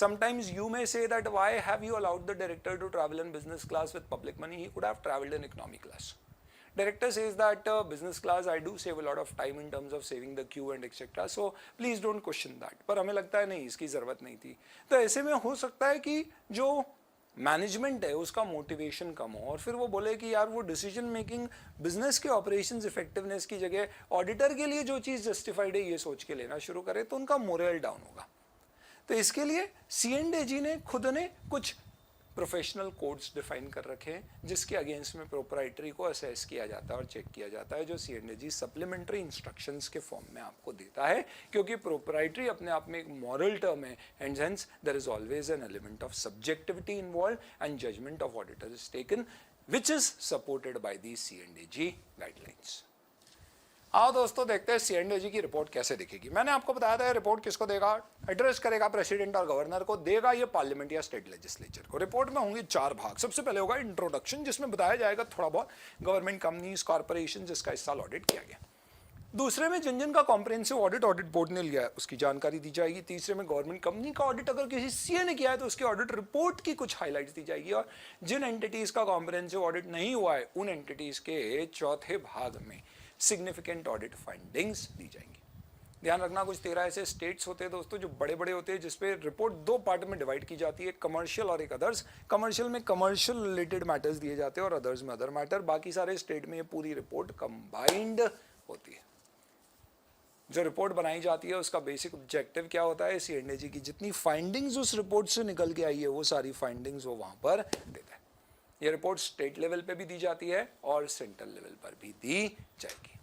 Speaker 4: Sometimes you may say that why have you allowed the director to travel in business class with public money? He could have traveled in economy class. Director says that business class I do save a lot of time in terms of saving the queue and etc. So please don't question that. पर हमें लगता है नहीं इसकी जरूरत नहीं थी. तो ऐसे में हो सकता है कि जो मैनेजमेंट है उसका मोटिवेशन कम हो और फिर वो बोले कि यार वो डिसीजन मेकिंग बिजनेस के ऑपरेशंस इफेक्टिवनेस की जगह ऑडिटर के लिए जो चीज़ जस्टिफाइड है ये सोच के लेना शुरू करे तो उनका मोरल डाउन होगा. तो इसके लिए C&AG ने खुद ने कुछ प्रोफेशनल कोड्स डिफाइन कर रखे हैं जिसके अगेंस्ट में प्रोप्राइटरी को असेस किया जाता है और चेक किया जाता है, जो C&AG सप्लीमेंट्री इंस्ट्रक्शंस के फॉर्म में आपको देता है, क्योंकि प्रोप्राइटरी अपने आप में एक मॉरल टर्म है and hence there is always an element of subjectivity involve and judgement of auditor is taken which is supported by the C&AG guidelines. आओ दोस्तों देखते हैं C&AG की रिपोर्ट कैसे दिखेगी. मैंने आपको बताया था रिपोर्ट किसको देगा, एड्रेस करेगा प्रेसिडेंट और गवर्नर को, देगा ये पार्लियामेंट या स्टेट लेजिस्लेचर को. रिपोर्ट में होंगे 4 भाग. सबसे पहले होगा इंट्रोडक्शन जिसमें बताया जाएगा थोड़ा बहुत गवर्नमेंट कंपनीज कॉर्पोरेशन जिसका इस साल ऑडिट किया गया. दूसरे में जिन जिन का कॉम्प्रिहेंसिव ऑडिट बोर्ड ने लिया है उसकी जानकारी दी जाएगी. तीसरे में गवर्नमेंट कंपनी का ऑडिट अगर किसी सीए ने किया है तो उसकी ऑडिट रिपोर्ट की कुछ हाईलाइट्स दी जाएगी. और जिन एंटिटीज का कॉम्प्रिहेंसिव ऑडिट नहीं हुआ है उन एंटिटीज के चौथे भाग में सिग्निफिकेंट ऑडिट फाइंडिंग्स दी जाएंगी. ध्यान रखना कुछ 13 ऐसे स्टेट्स होते हैं दोस्तों जो बड़े बड़े होते हैं जिसपे रिपोर्ट 2 पार्ट में डिवाइड की जाती है, कमर्शियल और एक अदर्स. कमर्शियल में कमर्शियल रिलेटेड मैटर्स दिए जाते हैं और अदर्स में अदर मैटर. बाकी सारे स्टेट में ये पूरी रिपोर्ट कंबाइंड होती है. जो रिपोर्ट बनाई जाती है उसका बेसिक ऑब्जेक्टिव क्या होता है, C&AG की जितनी फाइंडिंग्स उस रिपोर्ट से निकल के आई है वो सारी फाइंडिंग्स वो वहां पर देता है. ये रिपोर्ट स्टेट लेवल पे भी दी जाती है और सेंट्रल लेवल पर भी दी जाएगी।